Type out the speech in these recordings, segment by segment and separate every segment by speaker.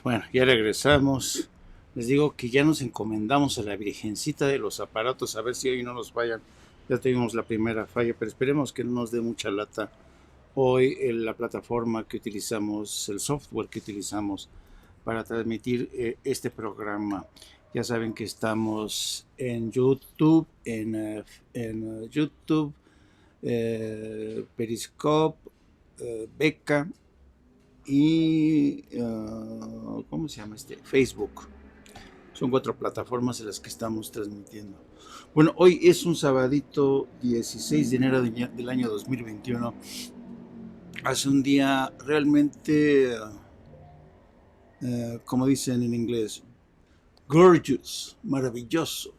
Speaker 1: Bueno, ya regresamos. Les digo que ya nos encomendamos a la Virgencita de los aparatos, a ver si hoy no nos fallan. Ya tuvimos la primera falla, pero esperemos que no nos dé mucha lata. Hoy la plataforma que utilizamos, el software que utilizamos para transmitir este programa. Ya saben que estamos en YouTube, en YouTube, Periscope, Beca y ¿cómo se llama este? Facebook. Son 4 plataformas en las que estamos transmitiendo. Bueno, hoy es un sabadito 16 de enero del año 2021. Hace un día realmente, como dicen en inglés, gorgeous, maravilloso,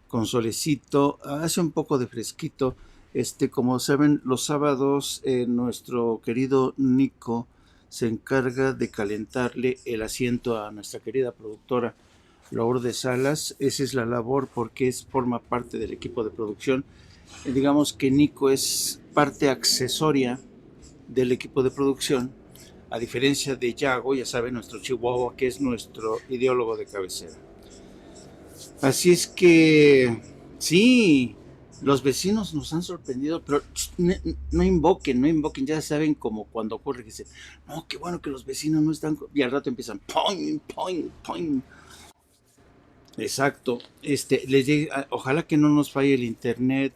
Speaker 1: con solecito, hace un poco de fresquito. Como saben, los sábados nuestro querido Nico se encarga de calentarle el asiento a nuestra querida productora Lourdes Salas. Esa es la labor porque forma parte del equipo de producción. Digamos que Nico es parte accesoria del equipo de producción, a diferencia de Yago, ya saben, nuestro chihuahua, que es nuestro ideólogo de cabecera. Así es que, sí, los vecinos nos han sorprendido, pero no invoquen, no invoquen, ya saben como cuando ocurre que dicen, no, qué bueno que los vecinos no están, y al rato empiezan, poing, poing, poing. Exacto, ojalá que no nos falle el internet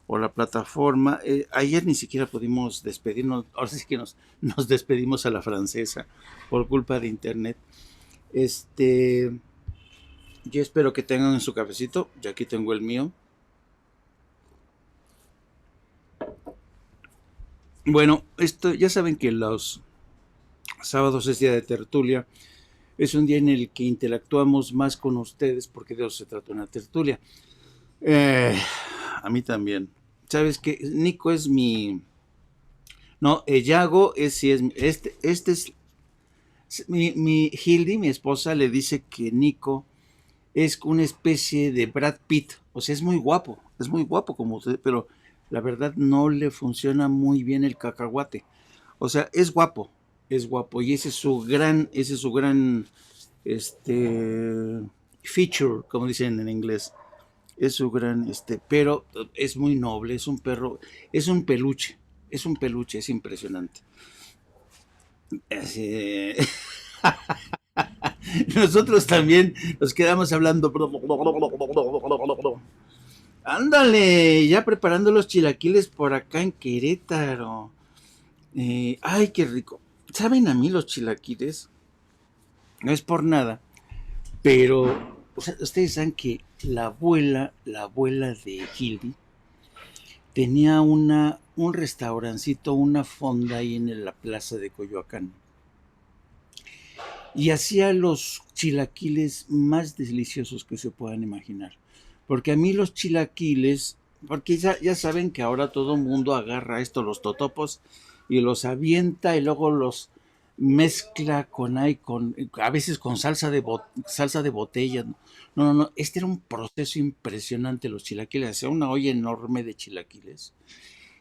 Speaker 1: o la plataforma. Ayer ni siquiera pudimos despedirnos, ahora sí que nos despedimos a la francesa por culpa de internet. Este, yo espero que tengan su cafecito, yo aquí tengo el mío. Bueno, esto ya saben que los sábados es día de tertulia. Es un día en el que interactuamos más con ustedes porque de eso se trata una tertulia. Eh, a mí también. ¿Sabes qué? Nico es mi... No, Yago es, sí es... Este es... Mi Hildy, mi esposa, le dice que Nico es una especie de Brad Pitt. O sea, es muy guapo como usted, pero la verdad no le funciona muy bien el cacahuate. O sea, es guapo. Y ese es su gran, este, feature, como dicen en inglés. Es su gran, pero es muy noble, es un perro, es un peluche, es impresionante. Así, nosotros también nos quedamos hablando. Ándale, ya preparando los chilaquiles por acá en Querétaro. Ay, qué rico. ¿Saben a mí los chilaquiles? No es por nada, pero o sea, ustedes saben que la abuela de Hildy, tenía un restaurancito, una fonda ahí en la plaza de Coyoacán. Y hacía los chilaquiles más deliciosos que se puedan imaginar. Porque a mí los chilaquiles, porque ya saben que ahora todo el mundo agarra los totopos y los avienta y luego los mezcla a veces con salsa de botella. No, este era un proceso impresionante los chilaquiles, hacía una olla enorme de chilaquiles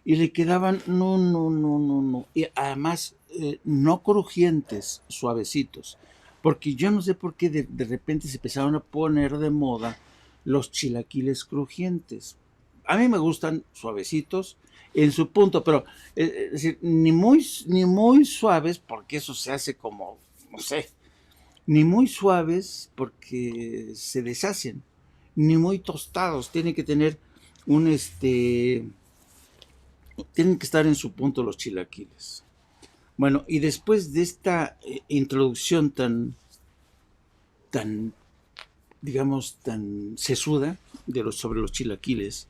Speaker 1: y le quedaban, no, y además no crujientes, suavecitos, porque yo no sé por qué de repente se empezaron a poner de moda los chilaquiles crujientes. A mí me gustan suavecitos en su punto, pero es decir, ni muy suaves, porque eso se hace como, no sé, ni muy suaves porque se deshacen, ni muy tostados, un tienen que estar en su punto los chilaquiles. Bueno, y después de esta introducción tan, digamos, tan sesuda sobre los chilaquiles,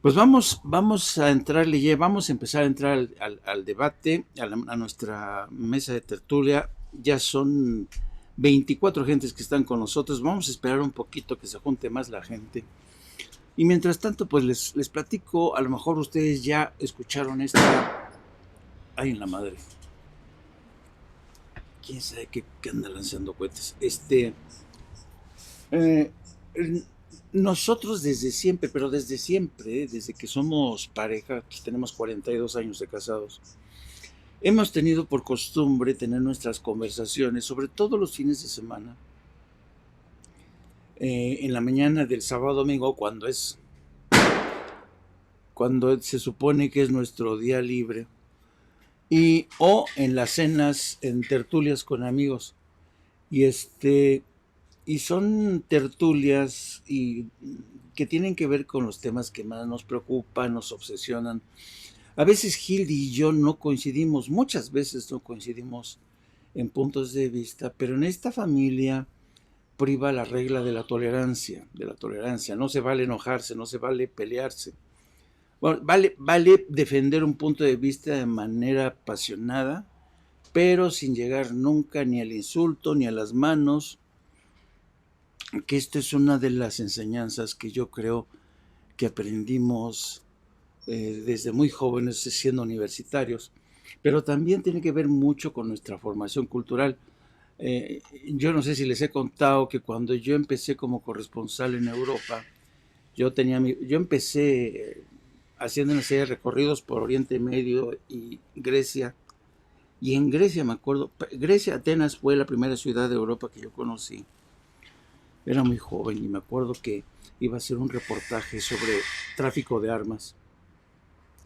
Speaker 1: pues vamos a entrarle ya, vamos a empezar a entrar al debate, a nuestra mesa de tertulia. Ya son 24 gentes que están con nosotros. Vamos a esperar un poquito que se junte más la gente. Y mientras tanto, pues les platico, a lo mejor ustedes ya escucharon esta... Ay, en la madre. Quién sabe qué anda lanzando cohetes. Eh, Nosotros desde siempre, pero desde que somos pareja, pues tenemos 42 años de casados, hemos tenido por costumbre tener nuestras conversaciones, sobre todo los fines de semana, en la mañana del sábado domingo, cuando se supone que es nuestro día libre, y o en las cenas, en tertulias con amigos. Y y son tertulias que tienen que ver con los temas que más nos preocupan, nos obsesionan. A veces Hildy y yo no coincidimos, muchas veces no coincidimos en puntos de vista, pero en esta familia priva la regla de la tolerancia. No se vale enojarse, no se vale pelearse. Bueno, vale defender un punto de vista de manera apasionada, pero sin llegar nunca ni al insulto ni a las manos, que esta es una de las enseñanzas que yo creo que aprendimos desde muy jóvenes siendo universitarios, pero también tiene que ver mucho con nuestra formación cultural. Yo no sé si les he contado que cuando yo empecé como corresponsal en Europa, yo empecé haciendo una serie de recorridos por Oriente Medio y Grecia. Y en Grecia me acuerdo, Grecia, Atenas fue la primera ciudad de Europa que yo conocí. Era muy joven y me acuerdo que iba a hacer un reportaje sobre tráfico de armas.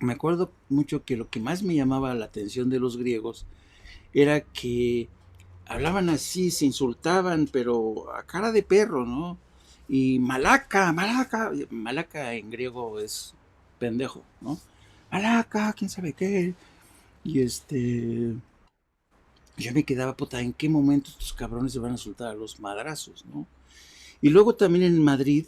Speaker 1: Me acuerdo mucho que lo que más me llamaba la atención de los griegos era que hablaban así, se insultaban, pero a cara de perro, ¿no? Y malaca, malaca, malaca en griego es pendejo, ¿no? Malaca, quién sabe qué. Y yo me quedaba, puta, ¿en qué momento estos cabrones se van a soltar a los madrazos, no? Y luego también en Madrid,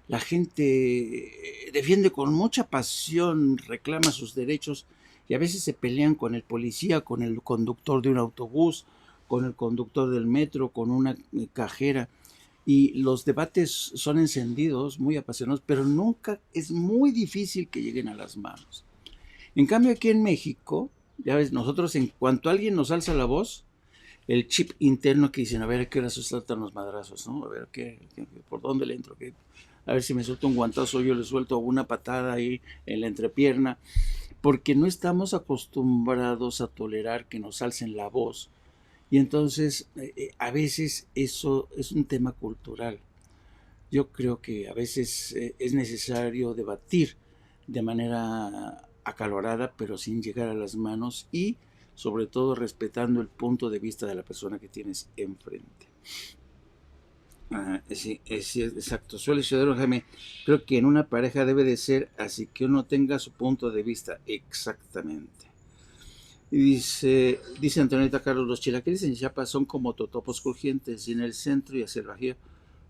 Speaker 1: la gente defiende con mucha pasión, reclama sus derechos y a veces se pelean con el policía, con el conductor de un autobús, con el conductor del metro, con una cajera. Y los debates son encendidos, muy apasionados, pero nunca es muy difícil que lleguen a las manos. En cambio, aquí en México, ya ves, nosotros en cuanto alguien nos alza la voz, el chip interno que dicen, a ver a qué hora se saltan los madrazos, ¿no? A ver por dónde le entro, a ver si me suelto un guantazo, yo le suelto una patada ahí en la entrepierna, porque no estamos acostumbrados a tolerar que nos alcen la voz. Y entonces, a veces eso es un tema cultural. Yo creo que a veces es necesario debatir de manera acalorada, pero sin llegar a las manos y sobre todo respetando el punto de vista de la persona que tienes enfrente. Sí, es exacto. Suele suceder, Jaime. Creo que en una pareja debe de ser así que uno tenga su punto de vista exactamente. Y dice Antonieta Carlos, los chilaquiles en Chiapas son como totopos crujientes y en el centro y hacia el bajío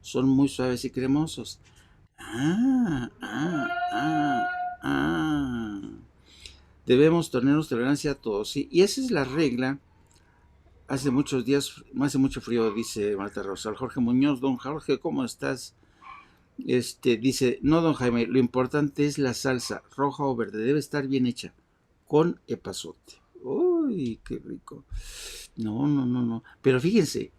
Speaker 1: son muy suaves y cremosos. Ah, ah, ah, ah. Debemos tenernos tolerancia a todos, ¿sí? Y esa es la regla. Hace muchos días, hace mucho frío, dice Marta Rosal. Jorge Muñoz, don Jorge, ¿cómo estás? Dice, no, don Jaime, lo importante es la salsa, roja o verde, debe estar bien hecha, con epazote. Uy, qué rico. No, no, no, no. Pero fíjense,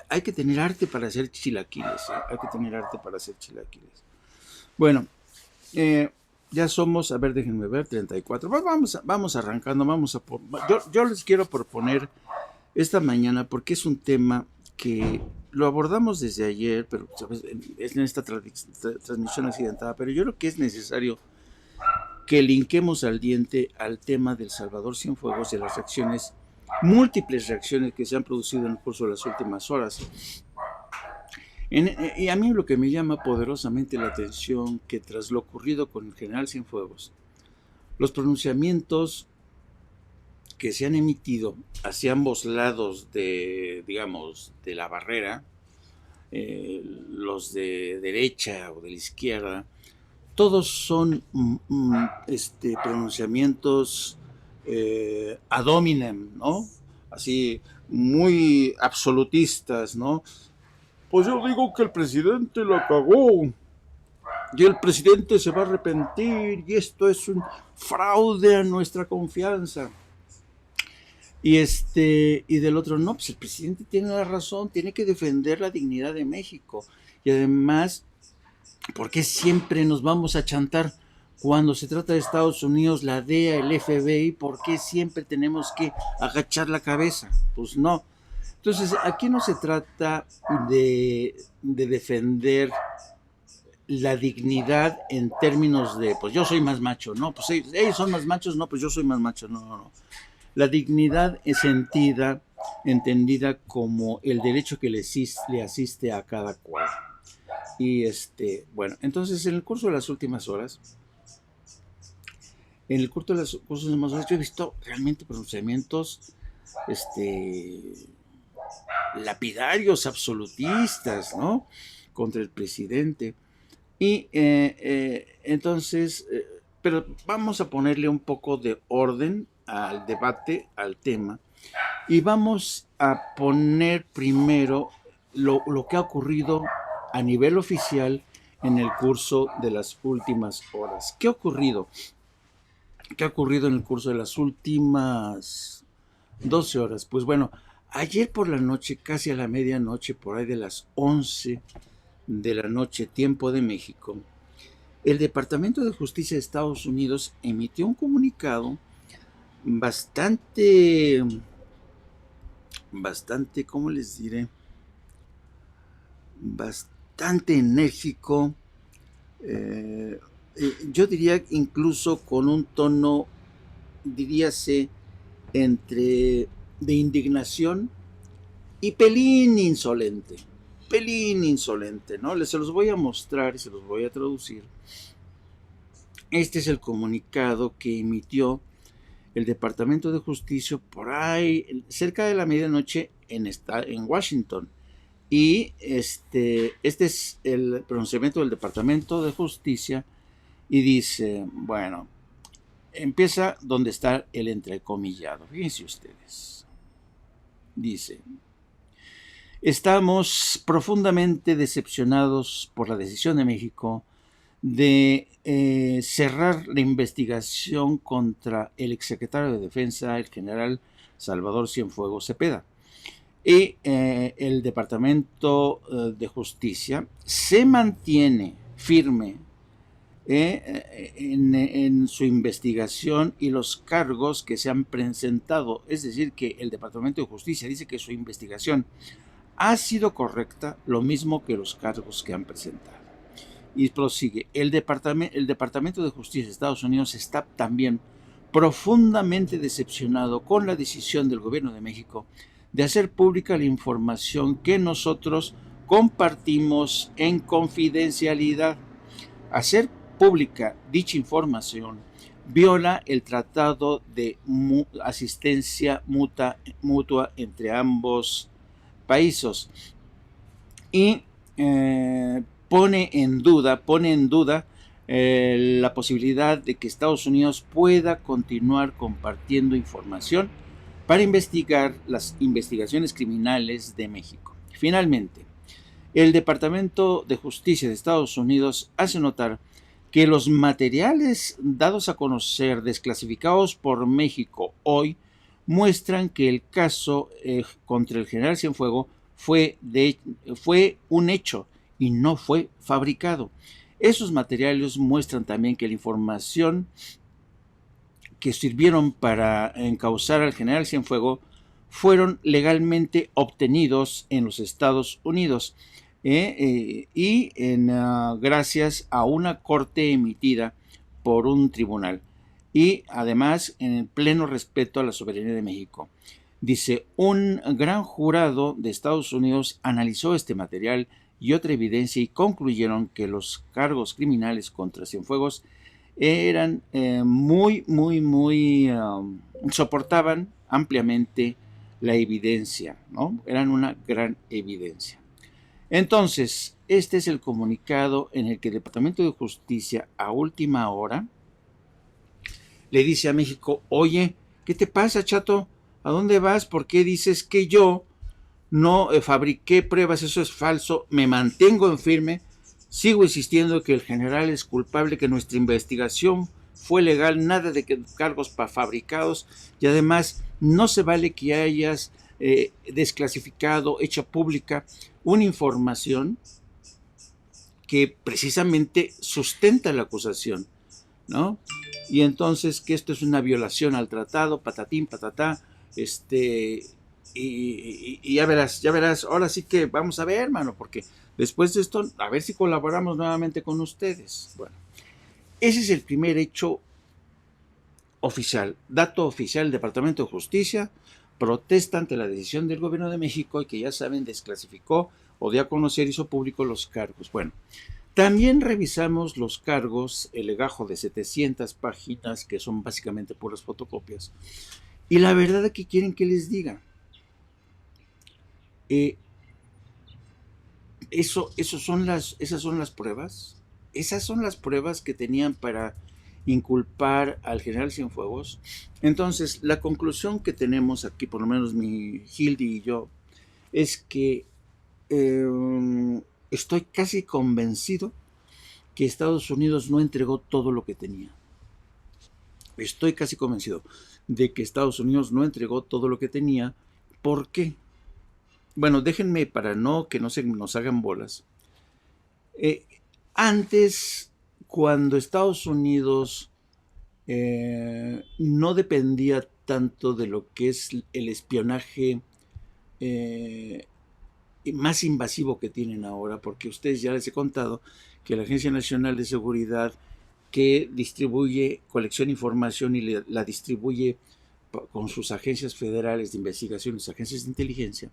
Speaker 1: hay que tener arte para hacer chilaquiles, ¿eh? Hay que tener arte para hacer chilaquiles. Bueno, ya somos, a ver, déjenme ver, 34. Vamos arrancando, yo les quiero proponer esta mañana porque es un tema que lo abordamos desde ayer, pero ¿sabes? Es en esta transmisión accidentada, pero yo creo que es necesario que linquemos al diente al tema del Salvador Cienfuegos y las reacciones, múltiples reacciones que se han producido en el curso de las últimas horas. Y a mí lo que me llama poderosamente la atención que tras lo ocurrido con el general Cienfuegos, los pronunciamientos que se han emitido hacia ambos lados digamos, de la barrera, los de derecha o de la izquierda, todos son pronunciamientos ad hominem, ¿no? Así, muy absolutistas, ¿no? Pues yo digo que el presidente la cagó y el presidente se va a arrepentir y esto es un fraude a nuestra confianza. Y del otro, no, pues el presidente tiene la razón, tiene que defender la dignidad de México. Y además, ¿por qué siempre nos vamos a chantar? Cuando se trata de Estados Unidos, la DEA, el FBI, ¿por qué siempre tenemos que agachar la cabeza? Pues no. Entonces, aquí no se trata de defender la dignidad en términos de, pues yo soy más macho, no, pues ellos son más machos, no, pues yo soy más macho, no, no, no. La dignidad es entendida como el derecho que le asiste a cada cual. Y bueno, entonces en el curso de las últimas horas, yo he visto realmente pronunciamientos lapidarios, absolutistas, ¿no? Contra el presidente. Y entonces, pero vamos a ponerle un poco de orden al debate, al tema, y vamos a poner primero lo que ha ocurrido a nivel oficial en el curso de las últimas horas. ¿Qué ha ocurrido? ¿Qué ha ocurrido en el curso de las últimas 12 horas? Pues bueno, ayer por la noche, casi a la medianoche, por ahí de las 11 de la noche, tiempo de México, el Departamento de Justicia de Estados Unidos emitió un comunicado bastante, ¿cómo les diré? Bastante enérgico, yo diría incluso con un tono, diríase, entre de indignación y pelín insolente, ¿no? Se los voy a mostrar y se los voy a traducir. Este es el comunicado que emitió el Departamento de Justicia por ahí, cerca de la medianoche en Washington. Y este es el pronunciamiento del Departamento de Justicia y dice, bueno, empieza donde está el entrecomillado. Fíjense ustedes. Dice, estamos profundamente decepcionados por la decisión de México de cerrar la investigación contra el exsecretario de Defensa, el general Salvador Cienfuegos Cepeda. Y el Departamento de Justicia se mantiene firme en su investigación y los cargos que se han presentado. Es decir, que el Departamento de Justicia dice que su investigación ha sido correcta, lo mismo que los cargos que han presentado. Y prosigue, el Departamento de Justicia de Estados Unidos está también profundamente decepcionado con la decisión del gobierno de México de hacer pública la información que nosotros compartimos en confidencialidad. Hacer pública dicha información viola el tratado de asistencia mutua entre ambos países y pone en duda la posibilidad de que Estados Unidos pueda continuar compartiendo información para investigar las investigaciones criminales de México. Finalmente, el Departamento de Justicia de Estados Unidos hace notar que los materiales dados a conocer desclasificados por México hoy muestran que el caso contra el general Cienfuegos fue un hecho y no fue fabricado. Esos materiales muestran también que la información que sirvieron para encausar al general Cienfuegos fueron legalmente obtenidos en los Estados Unidos y gracias a una corte emitida por un tribunal y además en el pleno respeto a la soberanía de México. Dice, un gran jurado de Estados Unidos analizó este material y otra evidencia y concluyeron que los cargos criminales contra Cienfuegos eran soportaban ampliamente la evidencia, ¿no? Eran una gran evidencia. Entonces, este es el comunicado en el que el Departamento de Justicia a última hora le dice a México, oye, ¿qué te pasa, chato? ¿A dónde vas? ¿Por qué dices que yo no fabriqué pruebas? Eso es falso, me mantengo en firme. Sigo insistiendo que el general es culpable, que nuestra investigación fue legal, nada de cargos fabricados y además no se vale que hayas desclasificado, hecha pública una información que precisamente sustenta la acusación. ¿no? Y entonces que esto es una violación al tratado, patatín, patatá, y ya verás, ahora sí que vamos a ver, hermano, porque después de esto, a ver si colaboramos nuevamente con ustedes. Bueno, ese es el primer hecho oficial, dato oficial del Departamento de Justicia, protesta ante la decisión del gobierno de México y que ya saben, desclasificó o dio a conocer, hizo público los cargos. Bueno, también revisamos los cargos, el legajo de 700 páginas, que son básicamente puras fotocopias. Y la verdad es que quieren que les diga. Esas son las pruebas. Esas son las pruebas que tenían para inculpar al general Cienfuegos. Entonces, la conclusión que tenemos aquí, por lo menos mi Hildy y yo, es que estoy casi convencido que Estados Unidos no entregó todo lo que tenía. Estoy casi convencido de que Estados Unidos no entregó todo lo que tenía. ¿Por qué? Bueno, déjenme para no que no se nos hagan bolas. Antes, cuando Estados Unidos no dependía tanto de lo que es el espionaje más invasivo que tienen ahora, porque ustedes ya les he contado que la Agencia Nacional de Seguridad, que distribuye, colecciona información y la distribuye con sus agencias federales de investigación, sus agencias de inteligencia,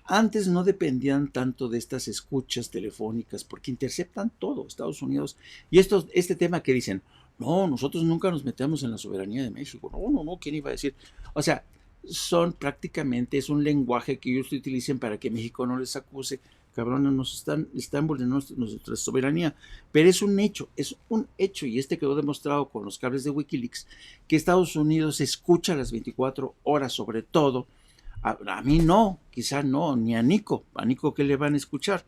Speaker 1: antes no dependían tanto de estas escuchas telefónicas porque interceptan todo Estados Unidos. Y este tema que dicen, no, nosotros nunca nos metemos en la soberanía de México. No, ¿quién iba a decir? O sea, prácticamente es un lenguaje que ellos utilicen para que México no les acuse, cabrones, están vulnerando nuestra soberanía. Pero es un hecho, y quedó demostrado con los cables de Wikileaks, que Estados Unidos escucha las 24 horas sobre todo. A mí no, quizá no, ni a Nico. ¿A Nico qué le van a escuchar?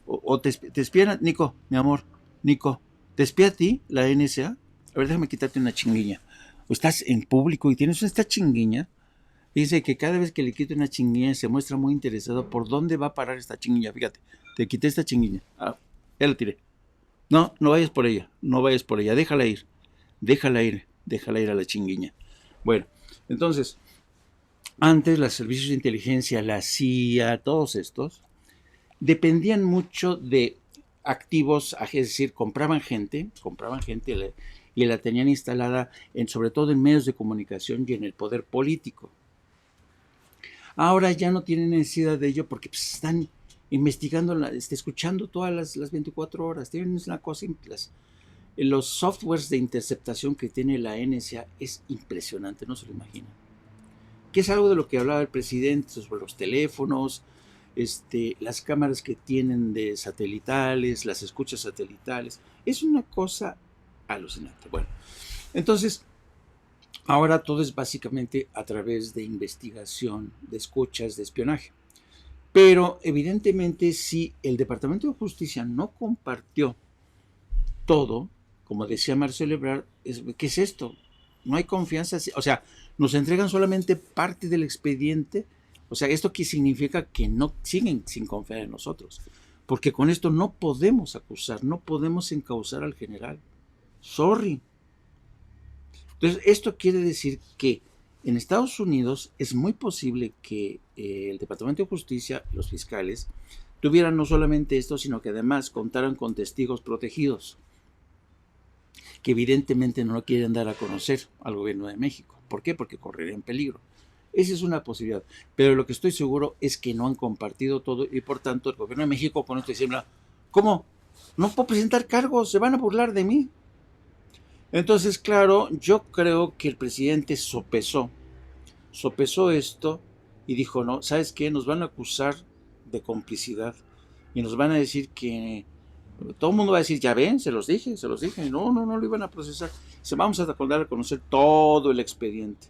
Speaker 1: O te espían, Nico, mi amor, Nico, ¿te espía a ti la NSA? A ver, déjame quitarte una chinguilla. O estás en público y tienes esta chinguilla. Dice que cada vez que le quito una chinguilla se muestra muy interesado por dónde va a parar esta chinguilla. Fíjate, te quité esta chinguilla. Ya la tiré. No vayas por ella, déjala ir a la chinguilla. Bueno, entonces, antes los servicios de inteligencia, la CIA, todos estos, dependían mucho de activos, es decir, compraban gente y la tenían instalada sobre todo en medios de comunicación y en el poder político. Ahora ya no tienen necesidad de ello porque están investigando, escuchando todas las 24 horas. Tienen una cosa, los softwares de interceptación que tiene la NSA es impresionante, no se lo imaginan. Que es algo de lo que hablaba el presidente sobre los teléfonos, las cámaras que tienen de satelitales, las escuchas satelitales. Es una cosa alucinante. Bueno, entonces, ahora todo es básicamente a través de investigación, de escuchas, de espionaje. Pero evidentemente si el Departamento de Justicia no compartió todo, como decía Marcelo Ebrard, ¿qué es esto? No hay confianza, o sea, nos entregan solamente parte del expediente. O sea, ¿esto qué significa? Que no siguen sin confiar en nosotros. Porque con esto no podemos acusar, no podemos encausar al general. Sorry. Entonces, esto quiere decir que en Estados Unidos es muy posible que el Departamento de Justicia, los fiscales, tuvieran no solamente esto, sino que además contaran con testigos protegidos, que evidentemente no lo quieren dar a conocer al gobierno de México. ¿Por qué? Porque correrían peligro. Esa es una posibilidad. Pero lo que estoy seguro es que no han compartido todo y por tanto el gobierno de México con esto dice, ¿cómo? No puedo presentar cargos, se van a burlar de mí. Entonces, claro, yo creo que el presidente sopesó esto y dijo, no, ¿sabes qué? Nos van a acusar de complicidad y nos van a decir que todo el mundo va a decir, ya ven, se los dije, no lo iban a procesar. Vamos a dar a conocer todo el expediente.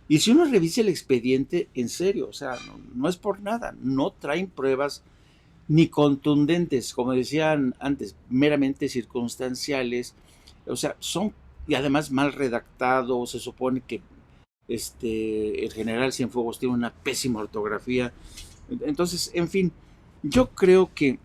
Speaker 1: Y si uno revisa el expediente, en serio, o sea, no es por nada, no traen pruebas ni contundentes, como decían antes, meramente circunstanciales, o sea, son, y además mal redactados, se supone que el general Cienfuegos tiene una pésima ortografía. Entonces, en fin, yo creo que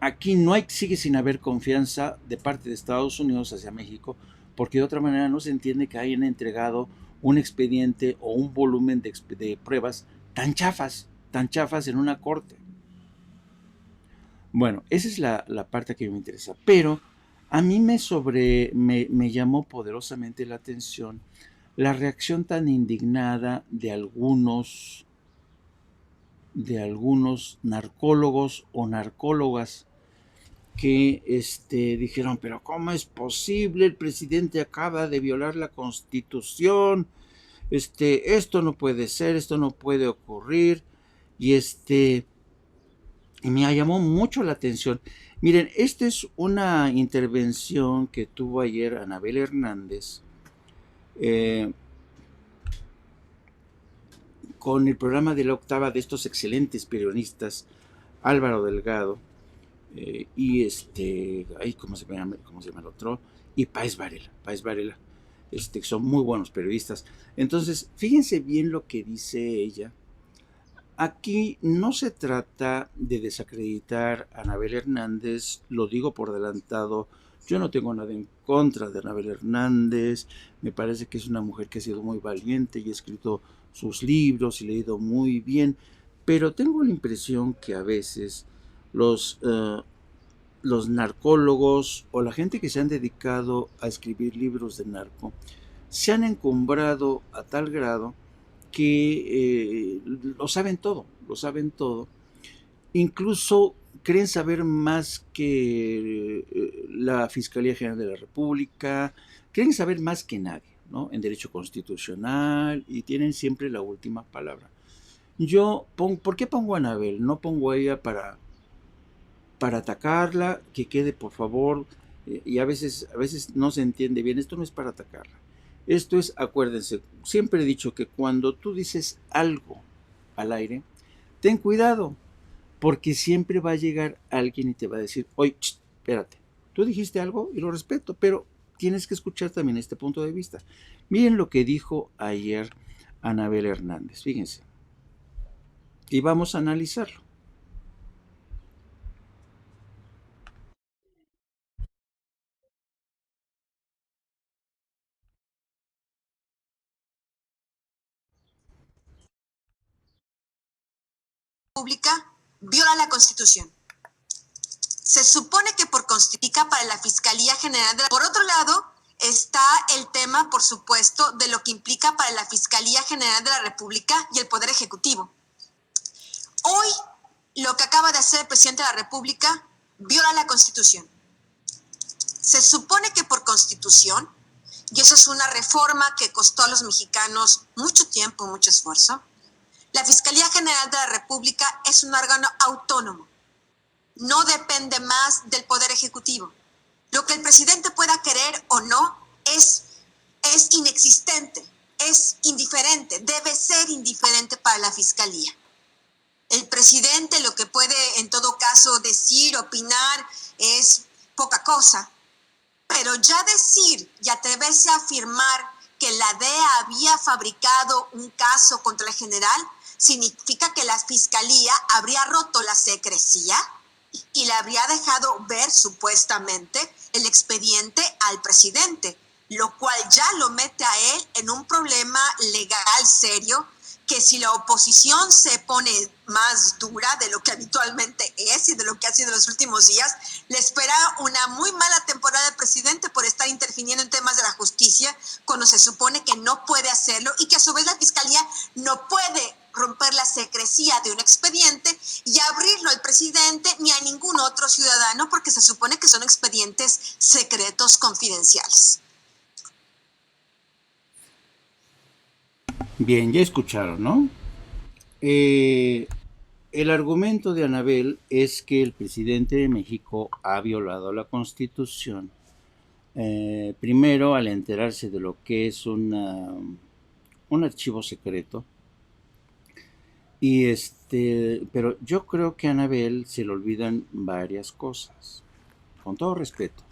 Speaker 1: aquí no hay, sigue sin haber confianza de parte de Estados Unidos hacia México, porque de otra manera no se entiende que hayan entregado un expediente o un volumen de pruebas tan chafas en una corte. Bueno, esa es la parte que me interesa, pero a mí me llamó poderosamente la atención la reacción tan indignada de algunos narcólogos o narcólogas que dijeron, pero ¿cómo es posible? El presidente acaba de violar la Constitución, esto no puede ser, esto no puede ocurrir, y y me llamó mucho la atención. Miren, esta es una intervención que tuvo ayer Anabel Hernández eh, con el programa de la octava de estos excelentes periodistas, Álvaro Delgado, y ay, cómo se llama el otro? Y Páez Varela, que son muy buenos periodistas. Entonces, fíjense bien lo que dice ella. Aquí no se trata de desacreditar a Anabel Hernández, lo digo por adelantado, yo no tengo nada en contra de Anabel Hernández, me parece que es una mujer que ha sido muy valiente y ha escrito sus libros y leído muy bien, pero tengo la impresión que a veces los, uh, los narcólogos o la gente que se han dedicado a escribir libros de narco se han encumbrado a tal grado que lo saben todo, incluso creen saber más que la Fiscalía General de la República, creen saber más que nadie, ¿no? En derecho constitucional y tienen siempre la última palabra. ¿Por qué pongo a Anabel? No pongo a ella para atacarla, que quede por favor, y a veces no se entiende bien, esto no es para atacarla. Esto es, acuérdense, siempre he dicho que cuando tú dices algo al aire, ten cuidado, porque siempre va a llegar alguien y te va a decir, oye, espérate, tú dijiste algo y lo respeto, pero tienes que escuchar también este punto de vista. Miren lo que dijo ayer Anabel Hernández, fíjense, y vamos a analizarlo.
Speaker 2: Pública viola la Constitución. Se supone que por Constitución para la Fiscalía General de la... Por otro lado, está el tema, por supuesto, de lo que implica para la Fiscalía General de la República y el Poder Ejecutivo. Hoy, lo que acaba de hacer el presidente de la República viola la Constitución. Se supone que por Constitución, y eso es una reforma que costó a los mexicanos mucho tiempo, mucho esfuerzo, la Fiscalía General de la República es un órgano autónomo. No depende más del Poder Ejecutivo. Lo que el presidente pueda querer o no es inexistente, es indiferente, debe ser indiferente para la Fiscalía. El presidente lo que puede en todo caso decir, opinar, es poca cosa. Pero ya decir y atreverse a afirmar que la DEA había fabricado un caso contra el general significa que la Fiscalía habría roto la secrecía y le habría dejado ver supuestamente el expediente al presidente, lo cual ya lo mete a él en un problema legal serio que si la oposición se pone más dura de lo que habitualmente es y de lo que ha sido en los últimos días, le espera una muy mala temporada al presidente por estar interfiriendo en temas de la justicia cuando se supone que no puede hacerlo y que a su vez la Fiscalía no puede romper la secrecía de un expediente y abrirlo al presidente ni a ningún otro ciudadano porque se supone que son expedientes secretos confidenciales.
Speaker 1: Bien, ya escucharon, ¿no? El argumento de Anabel es que el presidente de México ha violado la Constitución. Primero, al enterarse de lo que es un archivo secreto. Y pero yo creo que a Anabel se le olvidan varias cosas. Con todo respeto.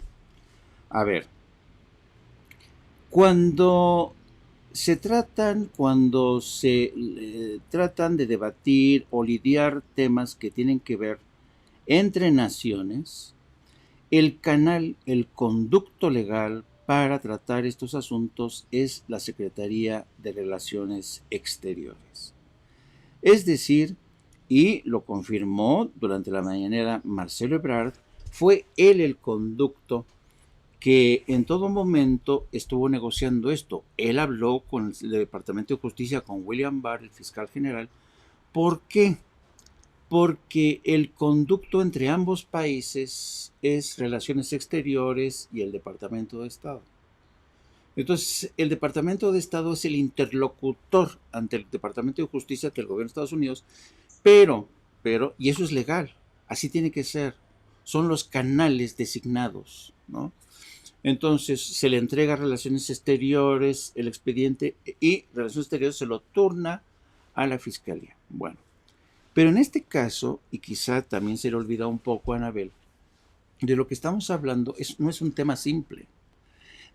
Speaker 1: A ver, cuando cuando se tratan de debatir o lidiar temas que tienen que ver entre naciones, el canal, el conducto legal para tratar estos asuntos es la Secretaría de Relaciones Exteriores. Es decir, y lo confirmó durante la mañanera Marcelo Ebrard, fue él el conducto que en todo momento estuvo negociando esto. Él habló con el Departamento de Justicia, con William Barr, el fiscal general. ¿Por qué? Porque el conducto entre ambos países es Relaciones Exteriores y el Departamento de Estado. Entonces, el Departamento de Estado es el interlocutor ante el Departamento de Justicia del gobierno de Estados Unidos, pero, y eso es legal, así tiene que ser, son los canales designados, ¿no? Entonces, se le entrega a Relaciones Exteriores el expediente y Relaciones Exteriores se lo turna a la Fiscalía. Bueno, pero en este caso, y quizá también se le olvida un poco a Anabel, de lo que estamos hablando no es un tema simple,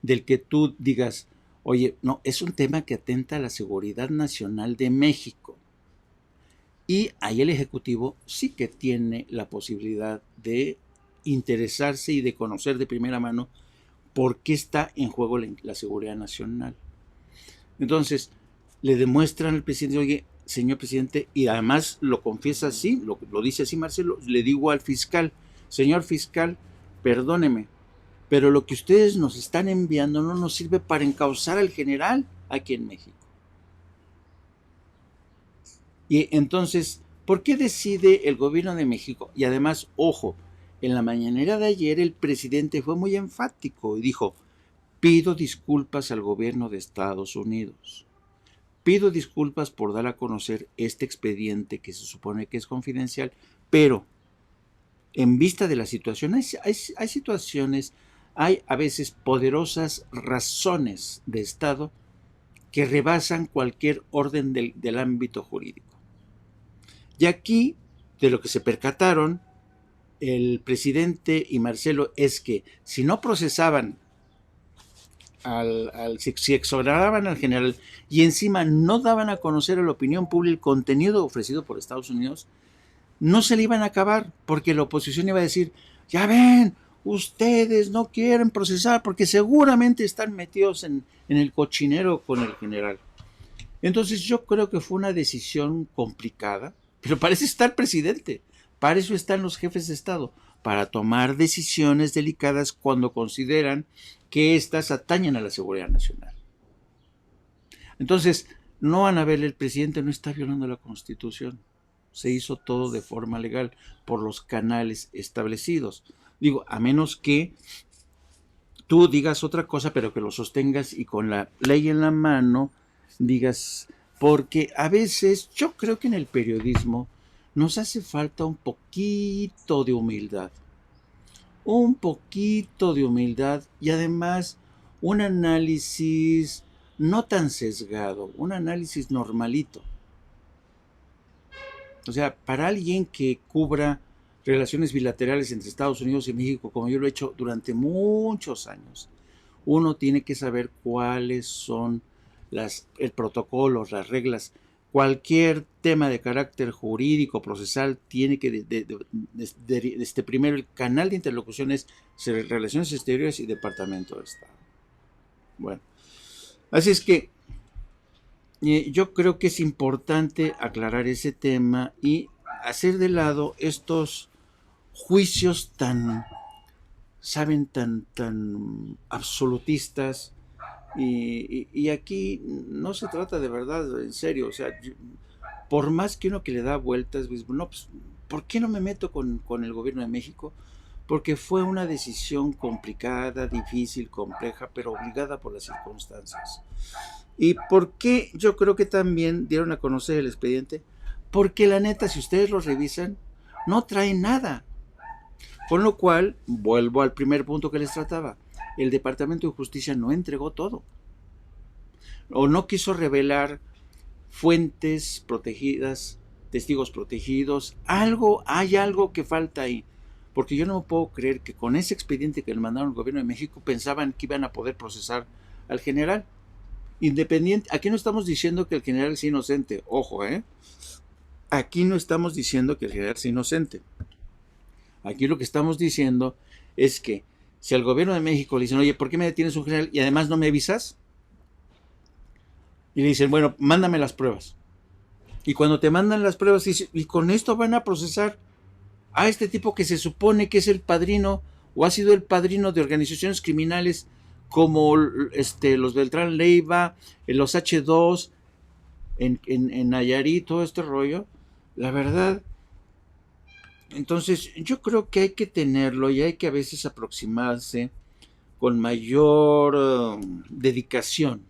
Speaker 1: del que tú digas, oye, no, es un tema que atenta a la seguridad nacional de México. Y ahí el Ejecutivo sí que tiene la posibilidad de interesarse y de conocer de primera mano por qué está en juego la seguridad nacional. Entonces, le demuestran al presidente, oye, señor presidente, y además lo confiesa así, lo dice así Marcelo, le digo al fiscal, señor fiscal, perdóneme, pero lo que ustedes nos están enviando no nos sirve para encauzar al general aquí en México. Y entonces, ¿por qué decide el gobierno de México? Y además, ojo, en la mañanera de ayer el presidente fue muy enfático y dijo, pido disculpas al gobierno de Estados Unidos. Pido disculpas por dar a conocer este expediente que se supone que es confidencial, pero en vista de la situación, hay situaciones, hay a veces poderosas razones de Estado que rebasan cualquier orden del ámbito jurídico. Y aquí, de lo que se percataron, el presidente y Marcelo es que si no procesaban si exoneraban al general y encima no daban a conocer a la opinión pública el contenido ofrecido por Estados Unidos, no se le iban a acabar, porque la oposición iba a decir, ya ven, ustedes no quieren procesar porque seguramente están metidos en el cochinero con el general. Entonces yo creo que fue una decisión complicada, pero parece estar presidente, para eso están los jefes de Estado, para tomar decisiones delicadas cuando consideran que éstas atañen a la seguridad nacional. Entonces, no van a ver, el presidente no está violando la Constitución. Se hizo todo de forma legal por los canales establecidos. Digo, a menos que tú digas otra cosa, pero que lo sostengas y con la ley en la mano digas, porque a veces yo creo que en el periodismo nos hace falta un poquito de humildad. Un poquito de humildad y además un análisis no tan sesgado, un análisis normalito. O sea, para alguien que cubra relaciones bilaterales entre Estados Unidos y México, como yo lo he hecho durante muchos años, uno tiene que saber cuáles son el protocolo, las reglas. Cualquier tema de carácter jurídico, procesal, tiene que, primero el canal de interlocución es Relaciones Exteriores y Departamento de Estado. Bueno, así es que yo creo que es importante aclarar ese tema y hacer de lado estos juicios tan absolutistas. Y aquí no se trata de verdad, en serio, o sea, por más que uno que le da vueltas, no, pues, ¿por qué no me meto con el gobierno de México? Porque fue una decisión complicada, difícil, compleja, pero obligada por las circunstancias. ¿Y por qué yo creo que también dieron a conocer el expediente? Porque la neta, si ustedes lo revisan, no trae nada. Con lo cual, vuelvo al primer punto que les trataba. El Departamento de Justicia no entregó todo. O no quiso revelar fuentes protegidas, testigos protegidos. Hay algo que falta ahí. Porque yo no puedo creer que con ese expediente que le mandaron al gobierno de México pensaban que iban a poder procesar al general. Independiente, aquí no estamos diciendo que el general es inocente. Ojo, Aquí no estamos diciendo que el general es inocente. Aquí lo que estamos diciendo es que si al gobierno de México le dicen, oye, ¿por qué me detienes un general y además no me avisas? Y le dicen, bueno, mándame las pruebas. Y cuando te mandan las pruebas, y con esto van a procesar a este tipo que se supone que es el padrino o ha sido el padrino de organizaciones criminales como los Beltrán Leiva, los H2, en Nayarit, todo este rollo. La verdad, entonces yo creo que hay que tenerlo y hay que a veces aproximarse con mayor dedicación,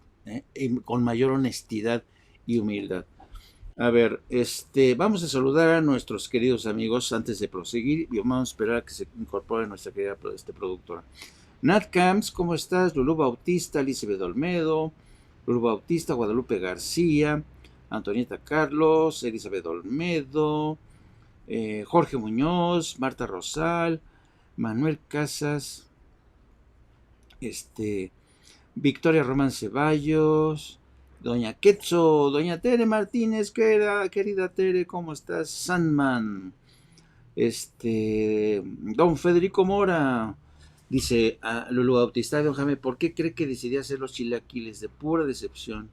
Speaker 1: y con mayor honestidad y humildad. A ver, vamos a saludar a nuestros queridos amigos antes de proseguir y vamos a esperar a que se incorpore nuestra querida productora. Nat Camps, ¿cómo estás? Lulú Bautista, Elizabeth Olmedo, Lulú Bautista, Guadalupe García, Antonieta Carlos, Elizabeth Olmedo, Jorge Muñoz, Marta Rosal, Manuel Casas, Victoria Román Ceballos, Doña Quetzo, Doña Tere Martínez, querida Tere, ¿cómo estás? Sandman, Don Federico Mora, dice a Lulu Bautista, don Jaime, ¿por qué cree que decidí hacer los chilaquiles? De pura decepción.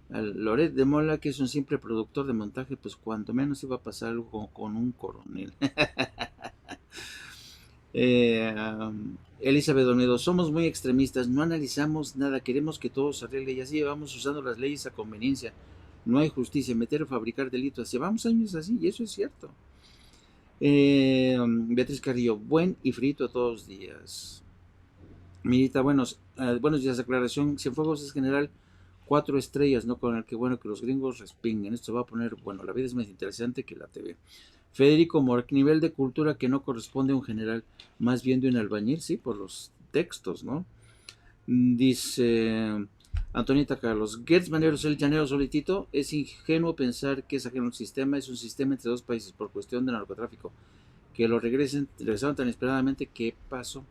Speaker 1: Loret de Mola, que es un simple productor de montaje, pues cuanto menos iba a pasar algo con un coronel. Elizabeth Olmedo, somos muy extremistas, no analizamos nada, queremos que todo se arregle y así llevamos usando las leyes a conveniencia. No hay justicia, meter o fabricar delitos. Llevamos años así y eso es cierto. Beatriz Carrillo, buen y frito todos los días. Mirita, buenos días, aclaración. Cienfuegos es general 4 estrellas, no con el que bueno que los gringos respinguen. Esto va a poner, bueno, la vida es más interesante que la TV. Federico Mor, nivel de cultura que no corresponde a un general, más bien de un albañil, sí, por los textos, ¿no? Dice Antonieta Carlos, Gertz Maneros, el llanero solitito, es ingenuo pensar que es ajeno al sistema, es un sistema entre dos países por cuestión de narcotráfico. Que lo regresaron tan inesperadamente, ¿qué pasó?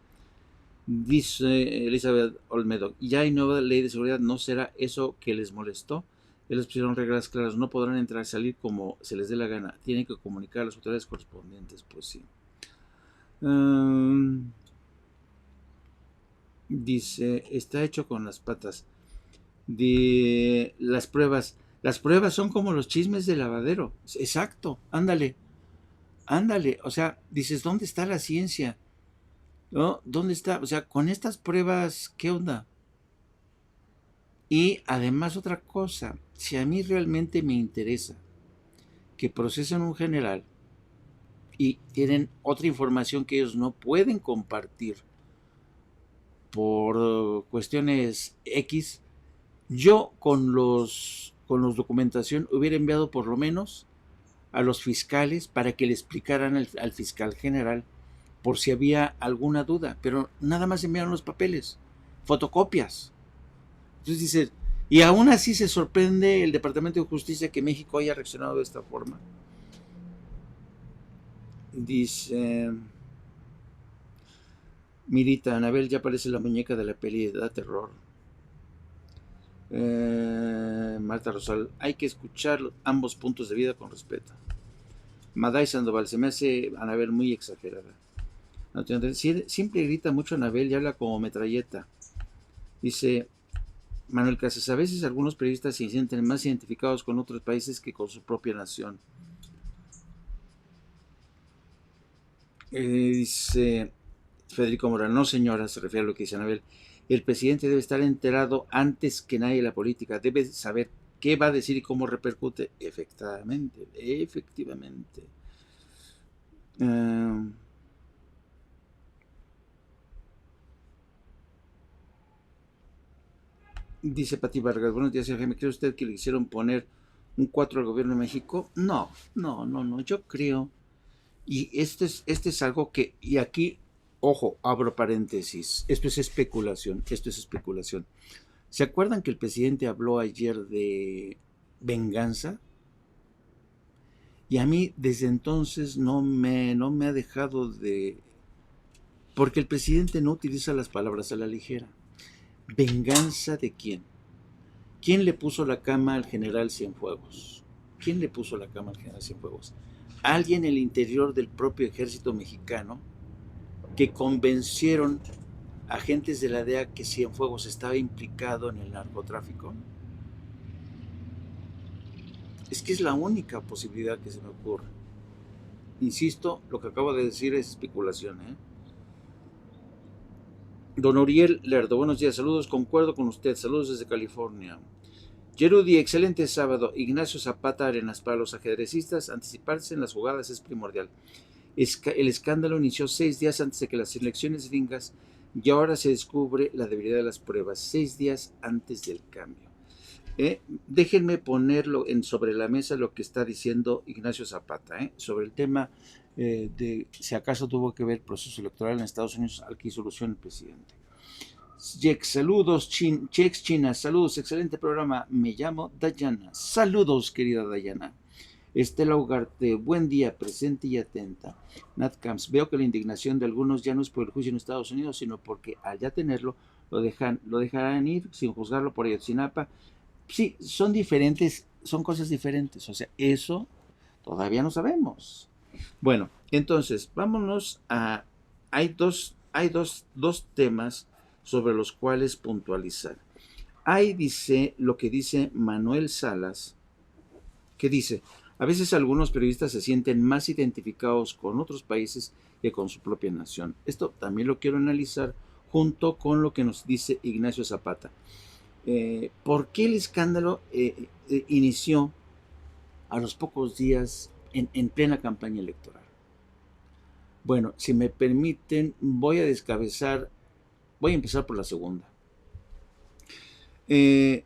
Speaker 1: Dice Elizabeth Olmedo, ya hay nueva ley de seguridad, ¿no será eso que les molestó? Ellos pusieron reglas claras, no podrán entrar y salir como se les dé la gana, tienen que comunicar a las autoridades correspondientes, pues sí. Dice, está hecho con las patas. De las pruebas son como los chismes de lavadero, exacto, ándale, o sea, dices, ¿dónde está la ciencia? ¿No? ¿Dónde está? O sea, con estas pruebas, ¿qué onda? Y además otra cosa, si a mí realmente me interesa que procesen un general y tienen otra información que ellos no pueden compartir por cuestiones X, yo con los documentación hubiera enviado por lo menos a los fiscales para que le explicaran al fiscal general por si había alguna duda, pero nada más enviaron los papeles, fotocopias. Entonces dice, y aún así se sorprende el Departamento de Justicia que México haya reaccionado de esta forma. Dice Mirita, Anabel ya parece la muñeca de la peli, da terror. Marta Rosal, hay que escuchar ambos puntos de vida con respeto. Maday Sandoval, se me hace Anabel muy exagerada. Siempre grita mucho Anabel y habla como metralleta. Dice Manuel Casas, a veces algunos periodistas se sienten más identificados con otros países que con su propia nación. Dice Federico Morán, no señora, se refiere a lo que dice Anabel. El presidente debe estar enterado antes que nadie de la política, debe saber qué va a decir y cómo repercute. Efectivamente. Dice Pati Vargas, buenos días, Jaime, ¿cree usted que le quisieron poner un 4 al gobierno de México? No, yo creo, y este es algo que, y aquí, ojo, abro paréntesis, esto es especulación. ¿Se acuerdan que el presidente habló ayer de venganza? Y a mí desde entonces no me ha dejado de... Porque el presidente no utiliza las palabras a la ligera. ¿Venganza de quién? ¿Quién le puso la cama al general Cienfuegos? ¿quién le puso la cama al general Cienfuegos? Alguien en el interior del propio ejército mexicano que convencieron agentes de la DEA que Cienfuegos estaba implicado en el narcotráfico. Es que es la única posibilidad que se me ocurre. Insisto, lo que acabo de decir es especulación, ¿eh? Don Uriel Lerdo, buenos días, saludos, concuerdo con usted, saludos desde California. Gerudi, excelente sábado. Ignacio Zapata Arenas, para los ajedrecistas, anticiparse en las jugadas es primordial. El escándalo inició 6 días antes de que las elecciones gringas y ahora se descubre la debilidad de las pruebas, 6 días antes del cambio. Déjenme ponerlo sobre la mesa lo que está diciendo Ignacio Zapata, sobre el tema de si acaso tuvo que ver el proceso electoral en Estados Unidos al que hizo alusión el presidente. Jex, saludos, Chex China, saludos, excelente programa, me llamo Dayana, saludos querida Dayana. Estela Ugarte, buen día, presente y atenta. Nat Camps, veo que la indignación de algunos ya no es por el juicio en Estados Unidos, sino porque al ya tenerlo, lo dejarán ir sin juzgarlo por Ayotzinapa. Sí, son diferentes, son cosas diferentes, o sea, eso todavía no sabemos. Bueno, entonces, vámonos a... Hay dos temas sobre los cuales puntualizar. Ahí dice lo que dice Manuel Salas, que dice, a veces algunos periodistas se sienten más identificados con otros países que con su propia nación. Esto también lo quiero analizar junto con lo que nos dice Ignacio Zapata. ¿Por qué el escándalo inició a los pocos días en plena campaña electoral? Bueno, si me permiten, voy a empezar por la segunda. Y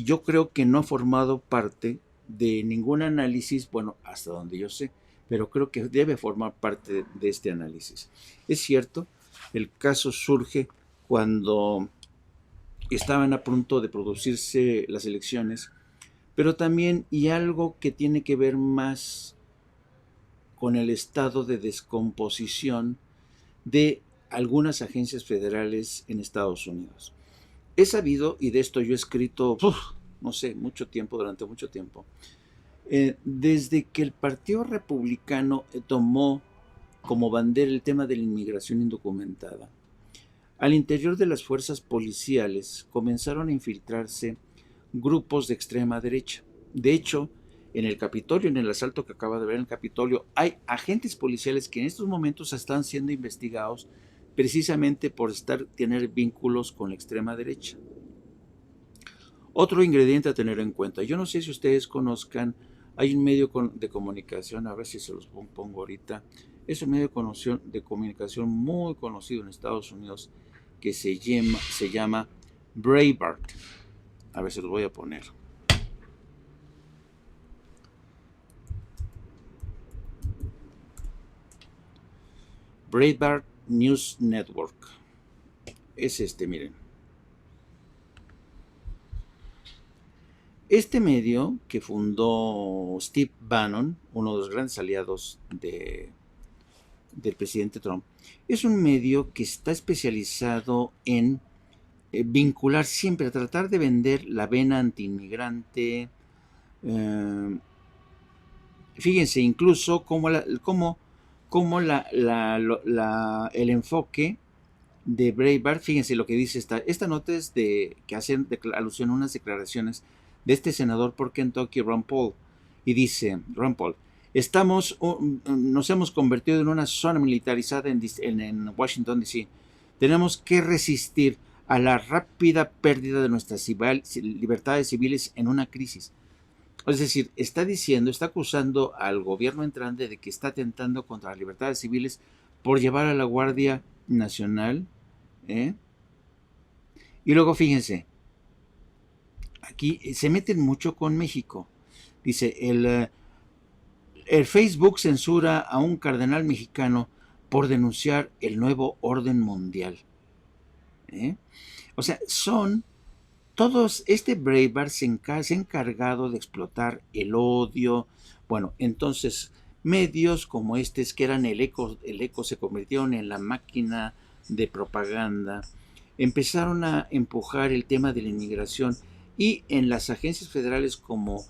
Speaker 1: yo creo que no ha formado parte de ningún análisis, bueno, hasta donde yo sé, pero creo que debe formar parte de este análisis. Es cierto, el caso surge cuando estaban a punto de producirse las elecciones, pero también y algo que tiene que ver más con el estado de descomposición de algunas agencias federales en Estados Unidos. He sabido, y de esto yo he escrito, no sé, durante mucho tiempo, desde que el Partido Republicano tomó como bandera el tema de la inmigración indocumentada, al interior de las fuerzas policiales comenzaron a infiltrarse grupos de extrema derecha. De hecho, en el Capitolio, en el asalto que acaba de ver en el Capitolio, hay agentes policiales que en estos momentos están siendo investigados precisamente por tener vínculos con la extrema derecha. Otro ingrediente a tener en cuenta, yo no sé si ustedes conozcan, hay un medio de comunicación, a ver si se los pongo ahorita, es un medio de comunicación muy conocido en Estados Unidos que se llama Breitbart. A ver, se los voy a poner. Breitbart News Network. Es miren. Este medio que fundó Steve Bannon, uno de los grandes aliados del presidente Trump, es un medio que está especializado en vincular siempre, a tratar de vender la vena antiinmigrante. Fíjense, incluso como el enfoque de Breitbart, fíjense lo que dice esta nota es que hacen alusión a unas declaraciones de este senador por Kentucky, Ron Paul, y dice, Ron Paul, nos hemos convertido en una zona militarizada en Washington, D.C. Tenemos que resistir a la rápida pérdida de nuestras libertades civiles en una crisis. Es decir, está acusando al gobierno entrante de que está atentando contra las libertades civiles por llevar a la Guardia Nacional. Y luego fíjense, aquí se meten mucho con México. Dice, el Facebook censura a un cardenal mexicano por denunciar el nuevo orden mundial. O sea, todos, Breitbart se ha encargado de explotar el odio. Bueno, entonces, medios como que eran el eco se convirtieron en la máquina de propaganda, empezaron a empujar el tema de la inmigración, y en las agencias federales como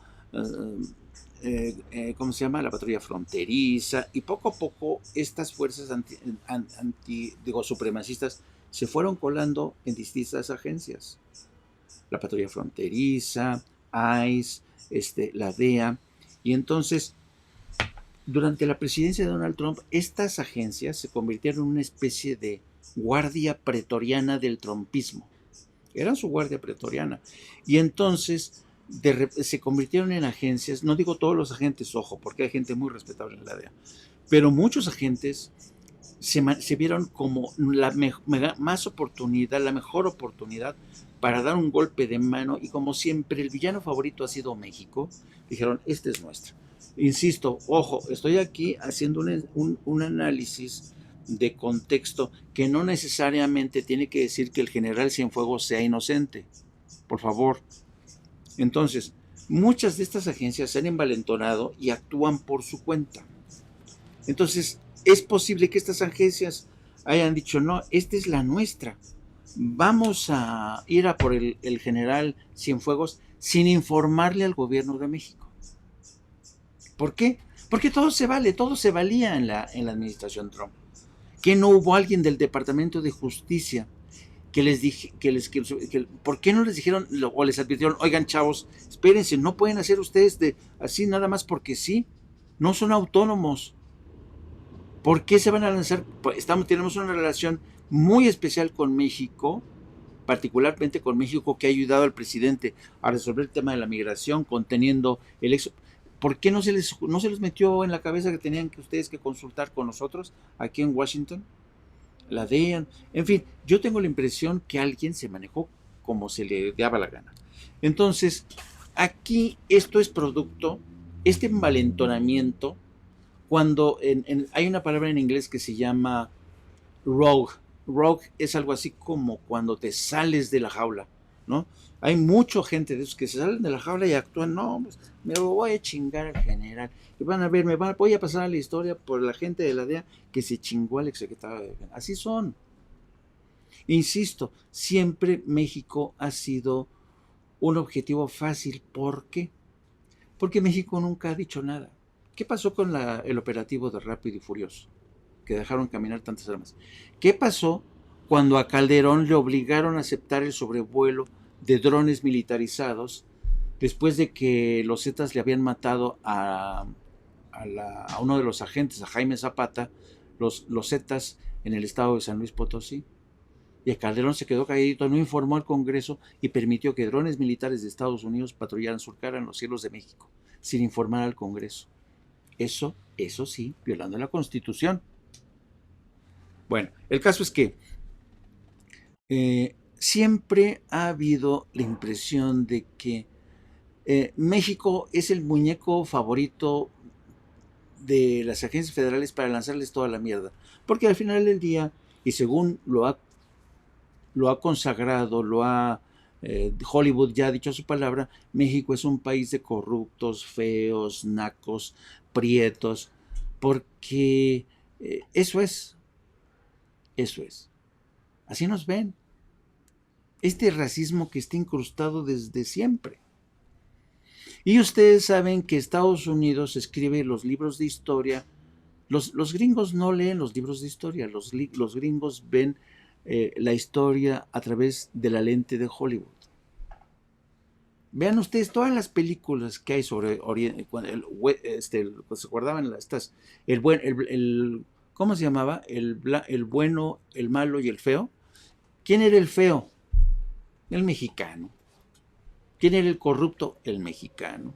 Speaker 1: ¿cómo se llama? La patrulla fronteriza, y poco a poco estas fuerzas supremacistas se fueron colando en distintas agencias. La patrulla fronteriza, ICE, la DEA, y entonces durante la presidencia de Donald Trump, estas agencias se convirtieron en una especie de guardia pretoriana del trumpismo. Eran su guardia pretoriana. Y entonces se convirtieron en agencias, no digo todos los agentes, ojo, porque hay gente muy respetable en la DEA, pero muchos agentes se vieron como la más oportunidad, la mejor oportunidad para dar un golpe de mano, y como siempre el villano favorito ha sido México, dijeron, este es nuestro. Insisto, ojo, estoy aquí haciendo un análisis de contexto que no necesariamente tiene que decir que el general Cienfuegos sea inocente, por favor. Entonces, muchas de estas agencias se han envalentonado y actúan por su cuenta. Entonces, es posible que estas agencias hayan dicho, no, esta es la nuestra, vamos a ir a por el general Cienfuegos sin informarle al gobierno de México. ¿Por qué? Porque todo se vale, todo se valía en la administración Trump. ¿Que no hubo alguien del Departamento de Justicia que les dije, ¿por qué no les dijeron o les advirtieron, oigan chavos, espérense, no pueden hacer ustedes así nada más porque sí, no son autónomos? ¿Por qué se van a lanzar? Tenemos una relación muy especial con México, particularmente con México, que ha ayudado al presidente a resolver el tema de la migración, conteniendo el éxodo. ¿Por qué no se les metió en la cabeza que tenían que ustedes que consultar con nosotros aquí en Washington? La DEA, en fin, yo tengo la impresión que alguien se manejó como se le daba la gana. Entonces, aquí esto es producto, este envalentonamiento, cuando hay una palabra en inglés que se llama rogue. Rogue es algo así como cuando te sales de la jaula, ¿no? Hay mucha gente de esos que se salen de la jaula y actúan, no, pues me lo voy a chingar al general. Y van a ver, voy a pasar a la historia por la gente de la DEA que se chingó al exsecretario de Defensa. Así son. Insisto, siempre México ha sido un objetivo fácil. ¿Por qué? Porque México nunca ha dicho nada. ¿Qué pasó con el operativo de Rápido y Furioso? Que dejaron caminar tantas armas. ¿Qué pasó cuando a Calderón le obligaron a aceptar el sobrevuelo de drones militarizados después de que los Zetas le habían matado a uno de los agentes, a Jaime Zapata, los Zetas en el estado de San Luis Potosí? Y a Calderón se quedó calladito, no informó al Congreso y permitió que drones militares de Estados Unidos patrullaran, surcaran los cielos de México, sin informar al Congreso. Eso sí, violando la Constitución. Bueno, el caso es que siempre ha habido la impresión de que México es el muñeco favorito de las agencias federales para lanzarles toda la mierda. Porque al final del día, y según lo ha consagrado, Hollywood ya ha dicho su palabra, México es un país de corruptos, feos, nacos, prietos, porque eso es. Así nos ven. Este racismo que está incrustado desde siempre. Y ustedes saben que Estados Unidos escribe los libros de historia. Los gringos no leen los libros de historia. Los gringos ven la historia a través de la lente de Hollywood. Vean ustedes todas las películas que hay sobre Oriente. Se guardaban ¿cómo se llamaba? El bueno, el malo y el feo. ¿Quién era el feo? El mexicano. ¿Quién era el corrupto? El mexicano.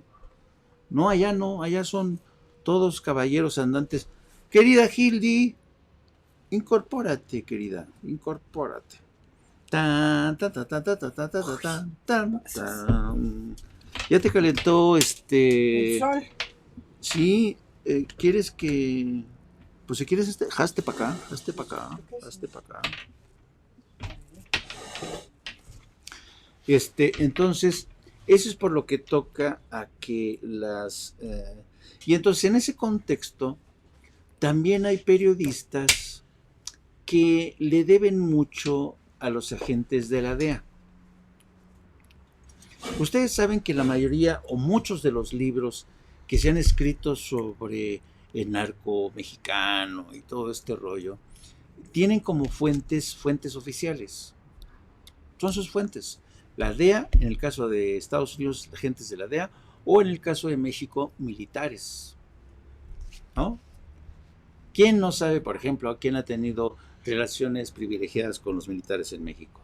Speaker 1: No, allá son todos caballeros andantes. Querida Hildy, incorpórate, querida, incorpórate. Tan, tan, tan, tan, tan, tan, tan, tan, tan, tan. Ya te calentó el
Speaker 3: sol.
Speaker 1: Sí, ¿quieres que... Pues si quieres, hazte para acá, hazte para acá. Entonces, eso es por lo que toca a que y entonces en ese contexto también hay periodistas que le deben mucho a los agentes de la DEA. Ustedes saben que la mayoría o muchos de los libros que se han escrito sobre el narco mexicano y todo este rollo, tienen como fuentes oficiales. Son sus fuentes. La DEA, en el caso de Estados Unidos, agentes de la DEA, o en el caso de México, militares, ¿no? ¿Quién no sabe, por ejemplo, quién ha tenido relaciones privilegiadas con los militares en México?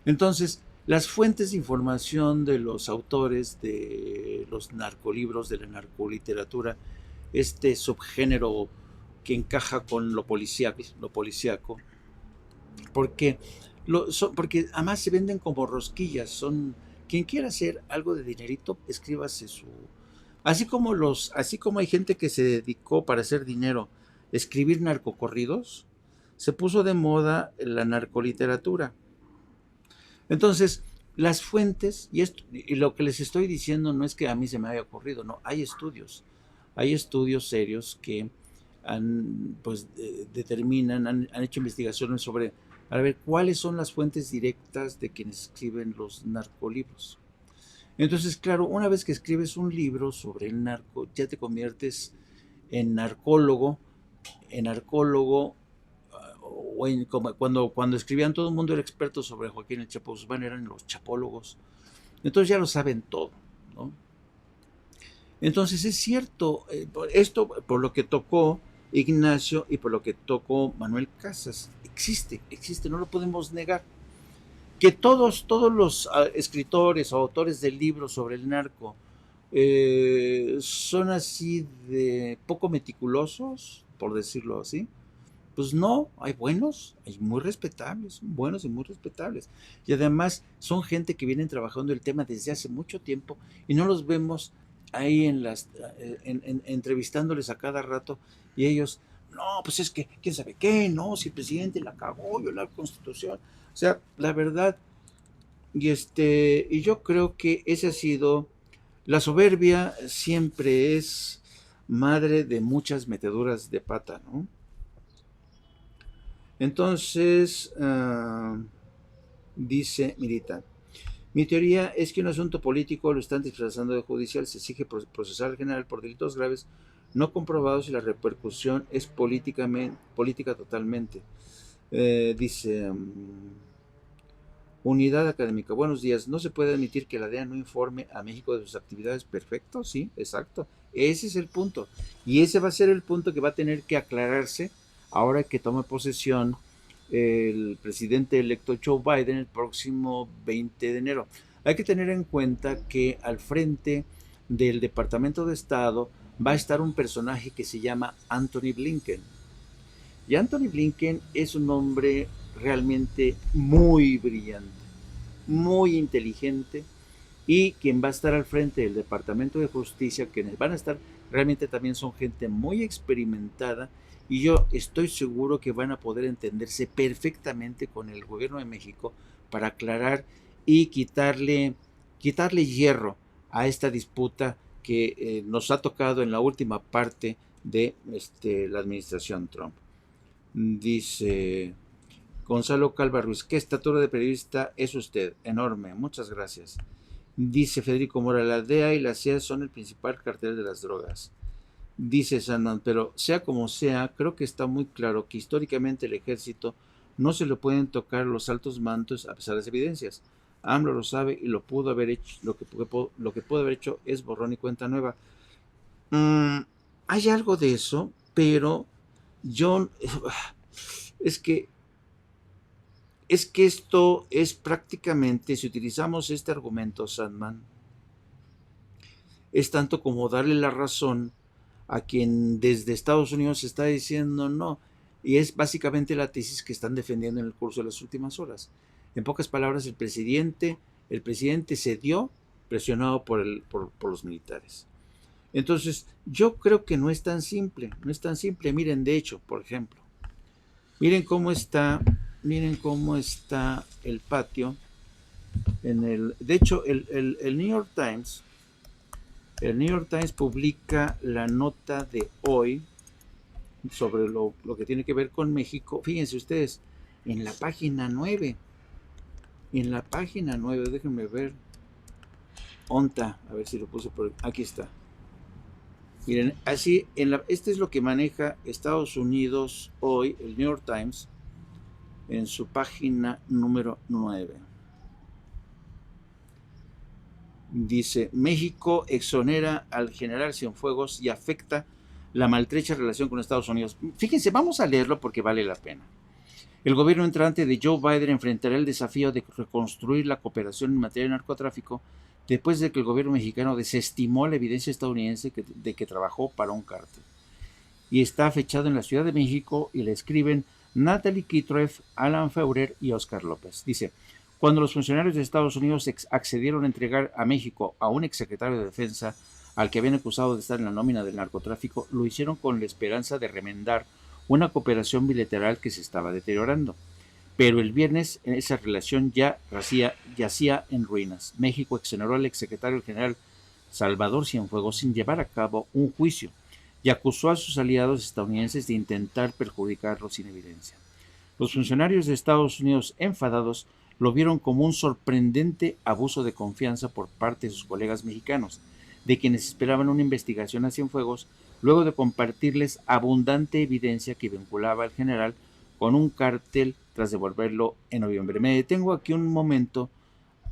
Speaker 1: Entonces, las fuentes de información de los autores de los narcolibros, de la narcoliteratura, este subgénero que encaja con lo policíaco, porque, porque además se venden como rosquillas, son quien quiera hacer algo de dinerito, escríbase su... así como hay gente que se dedicó para hacer dinero, escribir narcocorridos, se puso de moda la narcoliteratura. Entonces, las fuentes, y lo que les estoy diciendo no es que a mí se me haya ocurrido, no, hay estudios serios que pues, determinan, han hecho investigaciones sobre, a ver, cuáles son las fuentes directas de quienes escriben los narcolibros. Entonces, claro, una vez que escribes un libro sobre el narco, ya te conviertes en narcólogo, en arcólogo, o cuando escribían todo el mundo era experto sobre Joaquín el Chapo Guzmán, eran los chapólogos. Entonces ya lo saben todo, ¿no? Entonces es cierto, esto por lo que tocó Ignacio y por lo que tocó Manuel Casas, existe, no lo podemos negar. Que todos los escritores o autores de libros sobre el narco son así de poco meticulosos, por decirlo así. Pues no, hay buenos, hay muy respetables, buenos y muy respetables. Y además son gente que vienen trabajando el tema desde hace mucho tiempo y no los vemos ahí entrevistándoles a cada rato y ellos, no, pues es que, ¿quién sabe qué? No, si el presidente la cagó, violó la Constitución. O sea, la verdad, y yo creo que ese ha sido, la soberbia siempre es madre de muchas meteduras de pata, ¿no? Entonces, dice Mirita, mi teoría es que un asunto político lo están disfrazando de judicial, se exige procesar al general por delitos graves no comprobados y la repercusión es política totalmente. Dice, unidad académica, buenos días, no se puede admitir que la DEA no informe a México de sus actividades. Perfecto, sí, exacto, ese es el punto y ese va a ser el punto que va a tener que aclararse ahora que tome posesión el presidente electo Joe Biden el próximo 20 de enero. Hay que tener en cuenta que al frente del Departamento de Estado va a estar un personaje que se llama Anthony Blinken. Y Anthony Blinken es un hombre realmente muy brillante, muy inteligente, y quien va a estar al frente del Departamento de Justicia, quienes van a estar realmente también son gente muy experimentada y yo estoy seguro que van a poder entenderse perfectamente con el gobierno de México para aclarar y quitarle hierro a esta disputa que nos ha tocado en la última parte de la administración Trump. Dice Gonzalo Calva Ruiz, ¿qué estatura de periodista es usted? Enorme, muchas gracias. Dice Federico Mora, la DEA y la CIA son el principal cartel de las drogas. Dice Sandman, pero sea como sea, creo que está muy claro que históricamente el ejército no se le pueden tocar los altos mandos a pesar de las evidencias. AMLO lo sabe y lo pudo haber hecho, lo que pudo haber hecho es borrón y cuenta nueva. Hay algo de eso, pero yo es que esto es prácticamente, si utilizamos este argumento, Sandman, es tanto como darle la razón a quien desde Estados Unidos está diciendo no, y es básicamente la tesis que están defendiendo en el curso de las últimas horas. En pocas palabras, el presidente cedió presionado por los militares. Entonces, yo creo que no es tan simple, Miren, de hecho, por ejemplo, miren cómo está el patio. De hecho, el New York Times, publica la nota de hoy sobre lo que tiene que ver con México. Fíjense ustedes, en la página 9, déjenme ver, Onta, a ver si lo puse por aquí está. Miren, así, este es lo que maneja Estados Unidos hoy, el New York Times, en su página número 9. Dice, México exonera al general Cienfuegos y afecta la maltrecha relación con Estados Unidos. Fíjense, vamos a leerlo porque vale la pena. El gobierno entrante de Joe Biden enfrentará el desafío de reconstruir la cooperación en materia de narcotráfico después de que el gobierno mexicano desestimó la evidencia estadounidense de que trabajó para un cártel. Y está fechado en la Ciudad de México y le escriben Natalie Kitreff, Alan Feurer y Oscar López. Dice, cuando los funcionarios de Estados Unidos accedieron a entregar a México a un exsecretario de Defensa al que habían acusado de estar en la nómina del narcotráfico, lo hicieron con la esperanza de remendar una cooperación bilateral que se estaba deteriorando. Pero el viernes esa relación ya yacía en ruinas. México exoneró al exsecretario general Salvador Cienfuegos sin llevar a cabo un juicio y acusó a sus aliados estadounidenses de intentar perjudicarlo sin evidencia. Los funcionarios de Estados Unidos, enfadados, lo vieron como un sorprendente abuso de confianza por parte de sus colegas mexicanos, de quienes esperaban una investigación a Cienfuegos, luego de compartirles abundante evidencia que vinculaba al general con un cártel tras devolverlo en noviembre. Me detengo aquí un momento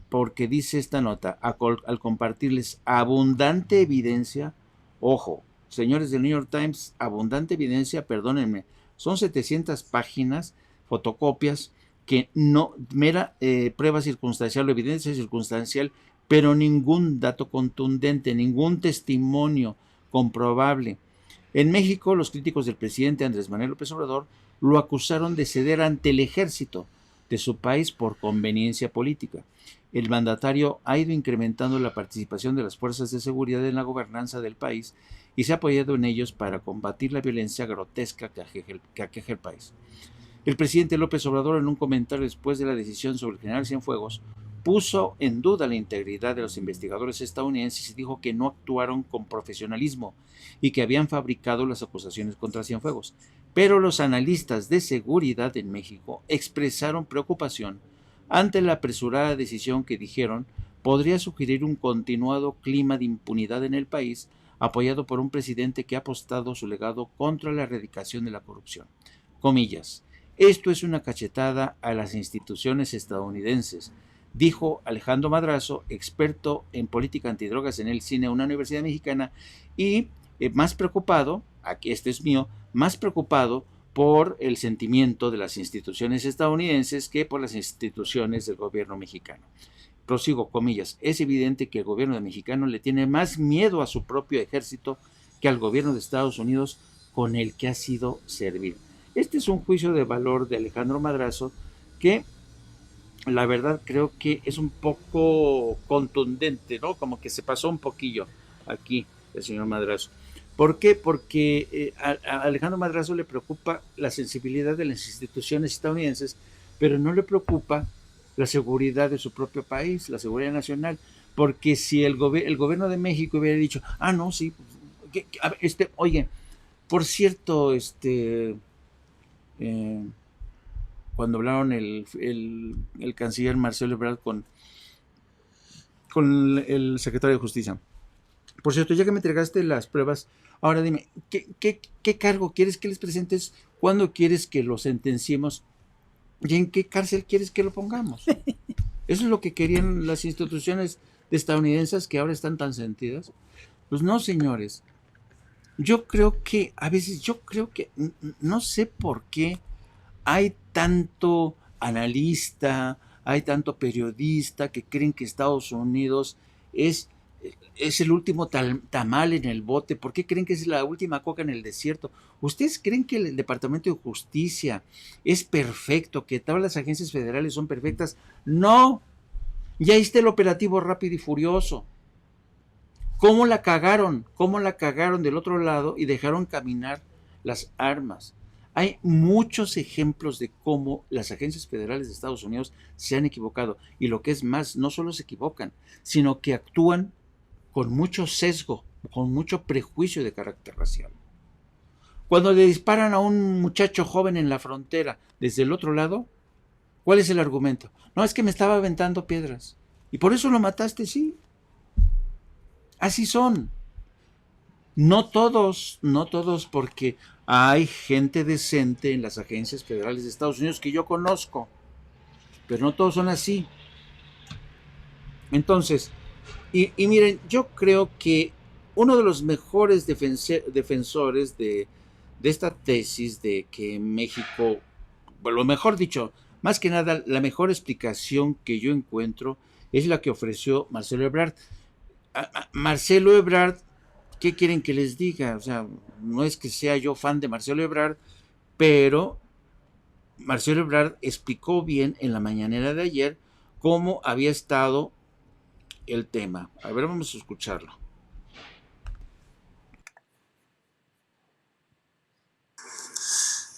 Speaker 1: porque dice esta nota, al compartirles abundante evidencia, ojo, señores del New York Times, abundante evidencia, perdónenme, son 700 páginas, fotocopias, que no, mera prueba circunstancial o evidencia circunstancial, pero ningún dato contundente, ningún testimonio comprobable. En México, los críticos del presidente Andrés Manuel López Obrador lo acusaron de ceder ante el ejército de su país por conveniencia política. El mandatario ha ido incrementando la participación de las fuerzas de seguridad en la gobernanza del país y se ha apoyado en ellos para combatir la violencia grotesca que aqueja el país. El presidente López Obrador, en un comentario después de la decisión sobre el general Cienfuegos, puso en duda la integridad de los investigadores estadounidenses y dijo que no actuaron con profesionalismo y que habían fabricado las acusaciones contra Cienfuegos. Pero los analistas de seguridad en México expresaron preocupación ante la apresurada decisión que dijeron podría sugerir un continuado clima de impunidad en el país, apoyado por un presidente que ha apostado su legado contra la erradicación de la corrupción. Comillas. Esto es una cachetada a las instituciones estadounidenses, dijo Alejandro Madrazo, experto en política antidrogas en el CINE, una universidad mexicana, y más preocupado, aquí este es mío, más preocupado por el sentimiento de las instituciones estadounidenses que por las instituciones del gobierno mexicano. Prosigo, comillas, es evidente que el gobierno mexicano le tiene más miedo a su propio ejército que al gobierno de Estados Unidos con el que ha sido servido. Este es un juicio de valor de Alejandro Madrazo que la verdad creo que es un poco contundente, ¿no? Como que se pasó un poquillo aquí el señor Madrazo. ¿Por qué? Porque a Alejandro Madrazo le preocupa la sensibilidad de las instituciones estadounidenses, pero no le preocupa la seguridad de su propio país, la seguridad nacional. Porque si el gobierno de México hubiera dicho, no, sí, oye, por cierto, cuando hablaron el canciller Marcelo Ebrard con el secretario de Justicia. Por cierto, ya que me entregaste las pruebas, ahora dime, ¿qué cargo quieres que les presentes? ¿Cuándo quieres que lo sentenciemos? ¿Y en qué cárcel quieres que lo pongamos? Eso es lo que querían las instituciones estadounidenses que ahora están tan sentidas. Pues no, señores. Yo creo que, no sé por qué hay tanto analista, hay tanto periodista que creen que Estados Unidos es el último tamal en el bote. ¿Por qué creen que es la última coca en el desierto? ¿Ustedes creen que el Departamento de Justicia es perfecto, que todas las agencias federales son perfectas? No. Ya está el operativo Rápido y Furioso. ¿Cómo la cagaron? ¿Cómo la cagaron del otro lado y dejaron caminar las armas? Hay muchos ejemplos de cómo las agencias federales de Estados Unidos se han equivocado. Y lo que es más, no solo se equivocan, sino que actúan con mucho sesgo, con mucho prejuicio de carácter racial. Cuando le disparan a un muchacho joven en la frontera desde el otro lado, ¿cuál es el argumento? No, es que me estaba aventando piedras. ¿Y por eso lo mataste? Sí. Así son. No todos, no todos, porque hay gente decente en las agencias federales de Estados Unidos que yo conozco, pero no todos son así. Entonces, y miren, yo creo que uno de los mejores defensores de esta tesis de que México, bueno, lo mejor dicho, más que nada, la mejor explicación que yo encuentro es la que ofreció Marcelo Ebrard. Marcelo Ebrard, ¿qué quieren que les diga? O sea, no es que sea yo fan de Marcelo Ebrard, pero Marcelo Ebrard explicó bien en la mañanera de ayer cómo había estado el tema. A ver, vamos a escucharlo.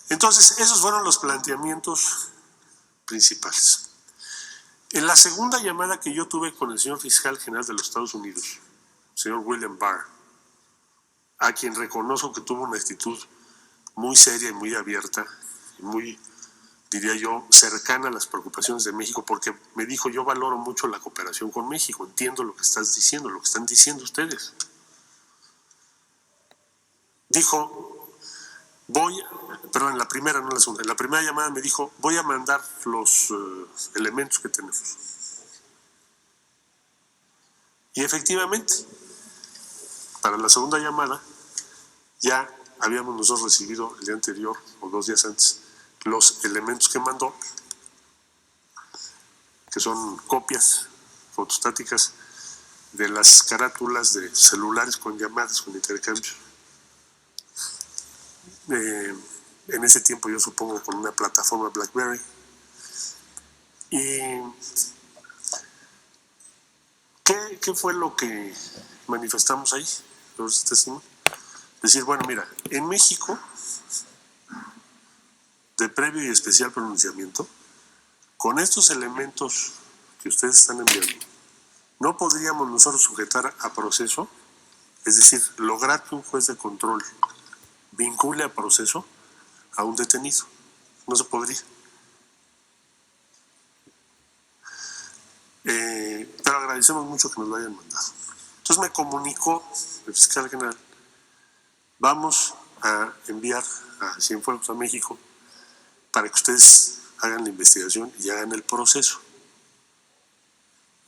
Speaker 3: Entonces, esos fueron los planteamientos principales. En la segunda llamada que yo tuve con el señor fiscal general de los Estados Unidos, el señor William Barr, a quien reconozco que tuvo una actitud muy seria y muy abierta, y muy, diría yo, cercana a las preocupaciones de México, porque me dijo: yo valoro mucho la cooperación con México, entiendo lo que estás diciendo, lo que están diciendo ustedes. Dijo, en la primera, no en la segunda, en la primera llamada me dijo: voy a mandar los elementos que tenemos. Y efectivamente, para la segunda llamada, ya habíamos nosotros recibido el día anterior o 2 días antes los elementos que mandó, que son copias fotostáticas de las carátulas de celulares con llamadas, con intercambio. En ese tiempo yo supongo con una plataforma BlackBerry. ¿Y qué fue lo que manifestamos ahí? Decir, bueno, mira, en México, de previo y especial pronunciamiento, con estos elementos que ustedes están enviando, no podríamos nosotros sujetar a proceso, es decir, lograr que un juez de control vincule a proceso a un detenido. No se podría. Pero agradecemos mucho que nos lo hayan mandado. Entonces me comunicó el fiscal general: vamos a enviar a Cienfuegos a México para que ustedes hagan la investigación y hagan el proceso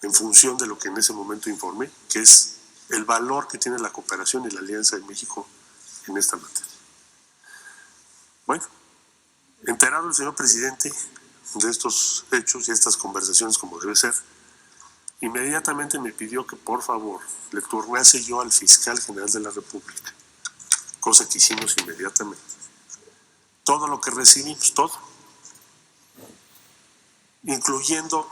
Speaker 3: en función de lo que en ese momento informé, que es el valor que tiene la cooperación y la alianza de México en esta materia. Bueno, enterado el señor presidente de estos hechos y estas conversaciones como debe ser, inmediatamente me pidió que por favor le turnase yo al fiscal general de la República, cosa que hicimos inmediatamente. Todo lo que recibimos, todo, incluyendo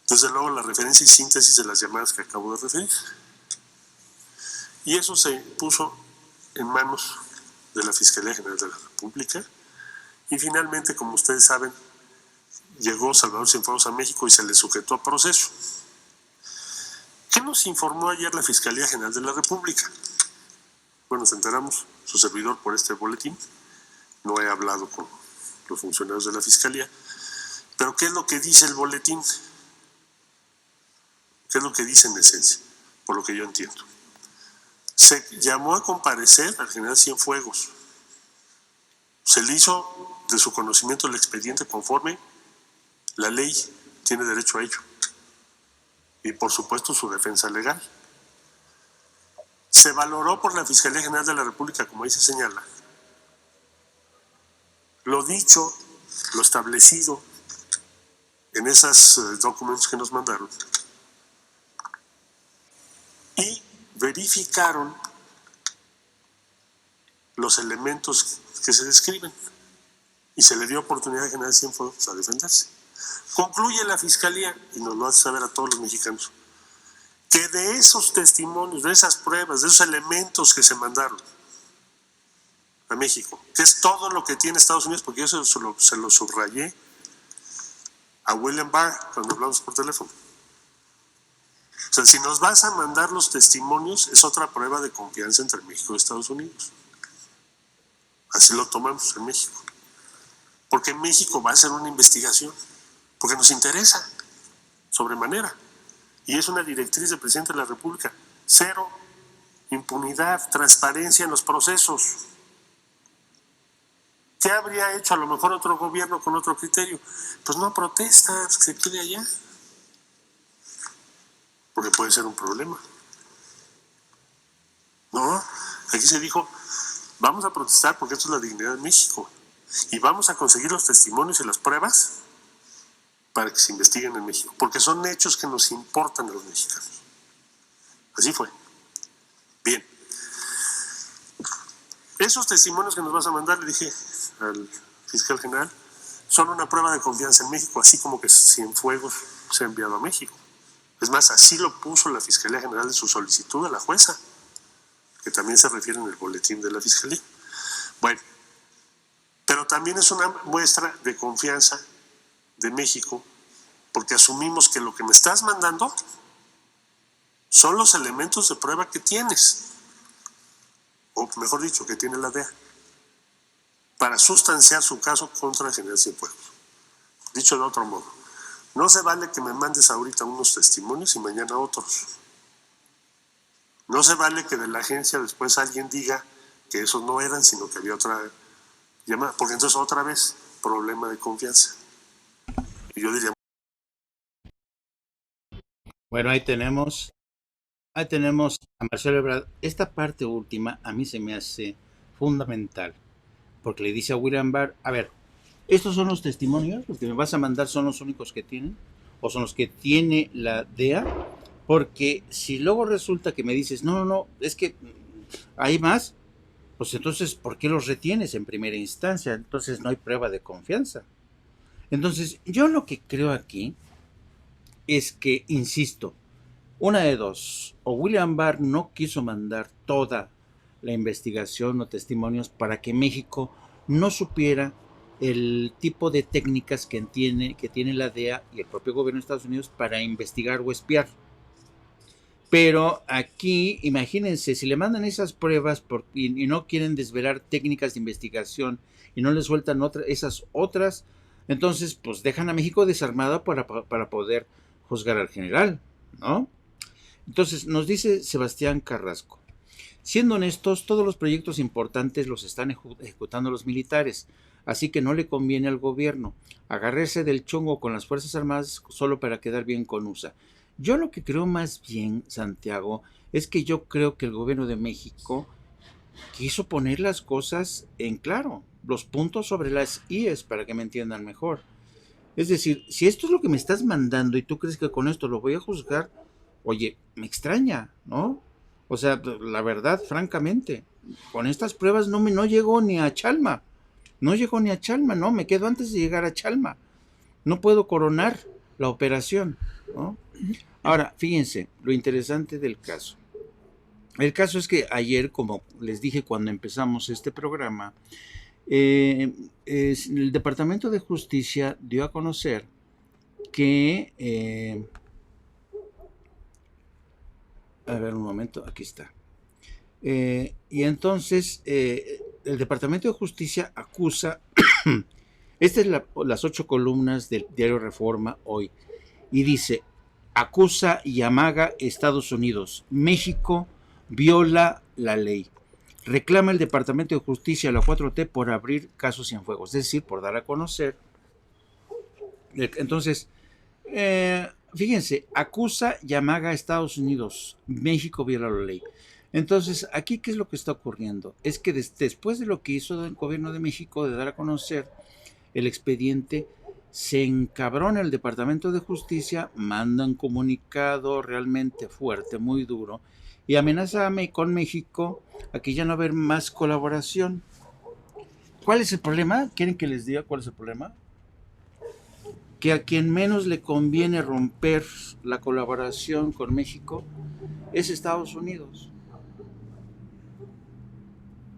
Speaker 3: desde luego la referencia y síntesis de las llamadas que acabo de referir. Y eso se puso en manos de la Fiscalía General de la República, y finalmente, como ustedes saben, llegó Salvador Cienfuegos a México y se le sujetó a proceso. ¿Qué nos informó ayer la Fiscalía General de la República? Bueno, nos enteramos, su servidor, por este boletín. No he hablado con los funcionarios de la Fiscalía, pero ¿qué es lo que dice el boletín? ¿Qué es lo que dice en esencia? Por lo que yo entiendo. Se llamó a comparecer al general Cienfuegos. Se le hizo de su conocimiento el expediente conforme la ley tiene derecho a ello. Y por supuesto su defensa legal. Se valoró por la Fiscalía General de la República, como ahí se señala, lo dicho, lo establecido en esos documentos que nos mandaron, y verificaron los elementos que se describen y se le dio oportunidad a General Cienfuegos a defenderse. Concluye la Fiscalía, y nos lo hace saber a todos los mexicanos, que de esos testimonios, de esas pruebas, de esos elementos que se mandaron a México, que es todo lo que tiene Estados Unidos, porque yo se lo subrayé a William Barr cuando hablamos por teléfono. O sea, si nos vas a mandar los testimonios, es otra prueba de confianza entre México y Estados Unidos. Así lo tomamos en México. Porque México va a hacer una investigación, porque nos interesa sobremanera. Y es una directriz del presidente de la República. Cero impunidad, transparencia en los procesos. ¿Qué habría hecho a lo mejor otro gobierno con otro criterio? Pues no protesta, que se quede allá. Porque puede ser un problema. No, aquí se dijo, vamos a protestar porque esto es la dignidad de México. Y vamos a conseguir los testimonios y las pruebas para que se investiguen en México. Porque son hechos que nos importan a los mexicanos. Así fue. Bien. Esos testimonios que nos vas a mandar, le dije al fiscal general, son una prueba de confianza en México, así como que Cienfuegos se ha enviado a México. Es más, así lo puso la Fiscalía General en su solicitud a la jueza, que también se refiere en el boletín de la Fiscalía. Bueno, pero también es una muestra de confianza de México, porque asumimos que lo que me estás mandando son los elementos de prueba que tienes, o mejor dicho, que tiene la DEA, para sustanciar su caso contra el general Cienfuegos. Dicho de otro modo, no se vale que me mandes ahorita unos testimonios y mañana otros. No se vale que de la agencia después alguien diga que esos no eran, sino que había otra llamada, porque entonces otra vez, problema de confianza. Y yo diría...
Speaker 1: Bueno, ahí tenemos a Marcelo Ebrard. Esta parte última a mí se me hace fundamental, porque le dice a William Barr, a ver, estos son los testimonios, los que me vas a mandar son los únicos que tienen, o son los que tiene la DEA, porque si luego resulta que me dices, no, es que hay más, pues entonces, ¿por qué los retienes en primera instancia? Entonces no hay prueba de confianza. Entonces, yo lo que creo aquí es que, insisto, una de dos, o William Barr no quiso mandar toda la investigación o testimonios para que México no supiera el tipo de técnicas que tiene la DEA y el propio gobierno de Estados Unidos para investigar o espiar. Pero aquí, imagínense, si le mandan esas pruebas y no quieren desvelar técnicas de investigación y no les sueltan esas otras, entonces pues dejan a México desarmado para poder juzgar al general, ¿no? Entonces nos dice Sebastián Carrasco, siendo honestos, todos los proyectos importantes los están ejecutando los militares, así que no le conviene al gobierno agarrarse del chongo con las Fuerzas Armadas solo para quedar bien con USA. Yo lo que creo más bien, Santiago, es que yo creo que el gobierno de México quiso poner las cosas en claro, los puntos sobre las IES, para que me entiendan mejor. Es decir, si esto es lo que me estás mandando y tú crees que con esto lo voy a juzgar, oye, me extraña, ¿no? O sea, la verdad, francamente, con estas pruebas no llego ni a Chalma. No llego ni a Chalma, no, me quedo antes de llegar a Chalma. No puedo coronar la operación, ¿no? Ahora, fíjense, lo interesante del caso. El caso es que ayer, como les dije cuando empezamos este programa, el Departamento de Justicia dio a conocer que... a ver un momento, aquí está. Y entonces el Departamento de Justicia acusa, estas es las 8 columnas del diario Reforma hoy, y dice, acusa y amaga Estados Unidos, México viola la ley. Reclama el Departamento de Justicia a la 4T por abrir casos Cienfuegos, es decir, por dar a conocer. Entonces, fíjense, acusa y amaga a Estados Unidos, México viola la ley. Entonces, aquí, ¿qué es lo que está ocurriendo? Es que después de lo que hizo el gobierno de México de dar a conocer el expediente, se encabrona el Departamento de Justicia, manda un comunicado realmente fuerte, muy duro, y amenaza con México a que ya no va a haber más colaboración. ¿Cuál es el problema? ¿Quieren que les diga cuál es el problema? Que a quien menos le conviene romper la colaboración con México es Estados Unidos.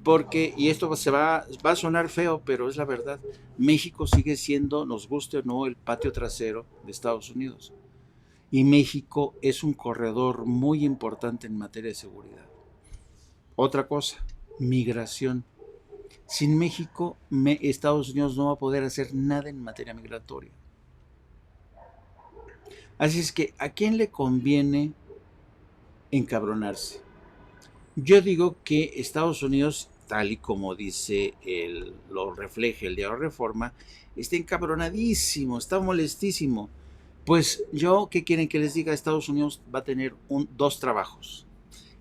Speaker 1: Porque, y esto va a sonar feo, pero es la verdad, México sigue siendo, nos guste o no, el patio trasero de Estados Unidos. Y México es un corredor muy importante en materia de seguridad. Otra cosa, migración. Sin México, Estados Unidos no va a poder hacer nada en materia migratoria. Así es que, ¿a quién le conviene encabronarse. Yo digo que Estados Unidos, tal y como dice lo refleja el diario Reforma, está encabronadísimo, está molestísimo. Pues yo, ¿qué quieren que les diga? Estados Unidos va a tener dos trabajos: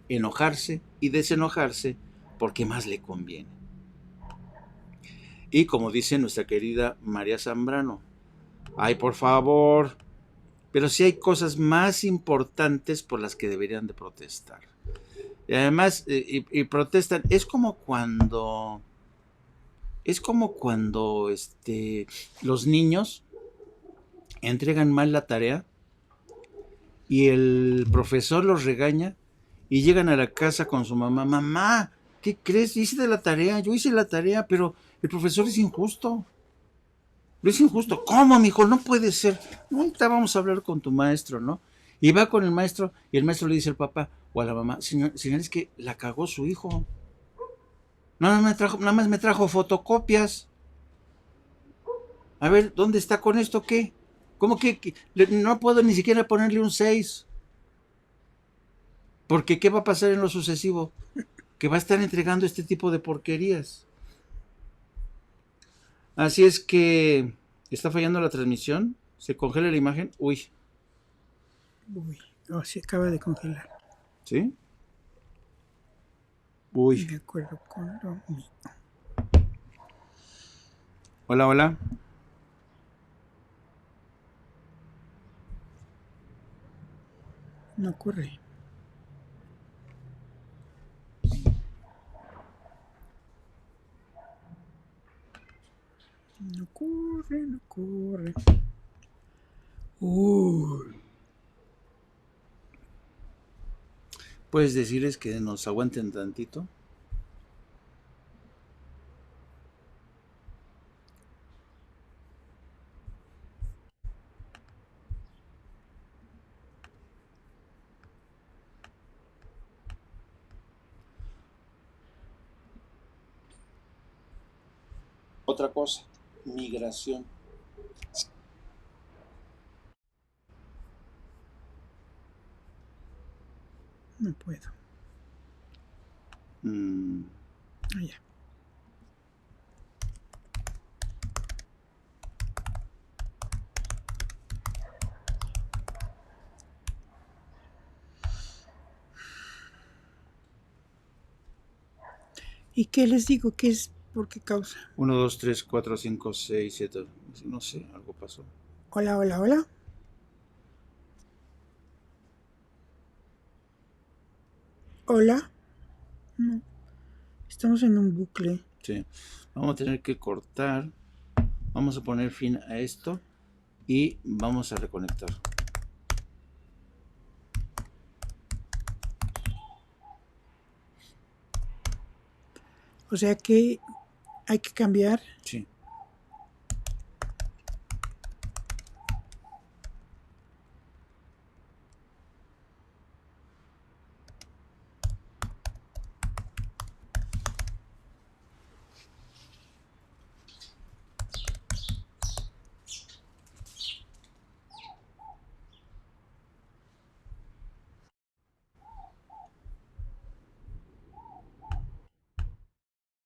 Speaker 1: enojarse y desenojarse, porque más le conviene. Y como dice nuestra querida María Zambrano, ay, por favor, pero sí hay cosas más importantes por las que deberían de protestar. Y además, y protestan, es como cuando los niños entregan mal la tarea y el profesor los regaña y llegan a la casa con su mamá: mamá, ¿qué crees? Hice la tarea, yo hice la tarea, pero el profesor es injusto. Es injusto. ¿Cómo, mijo? No puede ser. Ahorita vamos a hablar con tu maestro, ¿no? Y va con el maestro y el maestro le dice al papá o a la mamá: señor, es que la cagó su hijo. Nada más me trajo fotocopias. A ver, ¿dónde está con esto? ¿Qué? ¿Cómo que no puedo ni siquiera ponerle un 6? Porque ¿qué va a pasar en lo sucesivo? Que va a estar entregando este tipo de porquerías. Así es que está fallando la transmisión. Se congela la imagen. Uy.
Speaker 4: Oh, se acaba de congelar.
Speaker 1: ¿Sí? Uy.
Speaker 4: De acuerdo con lo mío.
Speaker 1: Hola, hola.
Speaker 4: No ocurre. No ocurre, no ocurre.
Speaker 1: ¿Puedes decirles que nos aguanten tantito? Otra cosa, migración.
Speaker 4: No puedo. Ya. ¿Y qué les digo? ¿Qué es? ¿Por qué causa?
Speaker 1: 1, 2, 3, 4, 5, 6, 7. No sé, algo pasó.
Speaker 4: Hola, hola, hola. Hola. No. Estamos en un bucle.
Speaker 1: Sí. Vamos a tener que cortar. Vamos a poner fin a esto y vamos a reconectar.
Speaker 4: O sea que hay que cambiar.
Speaker 1: Sí.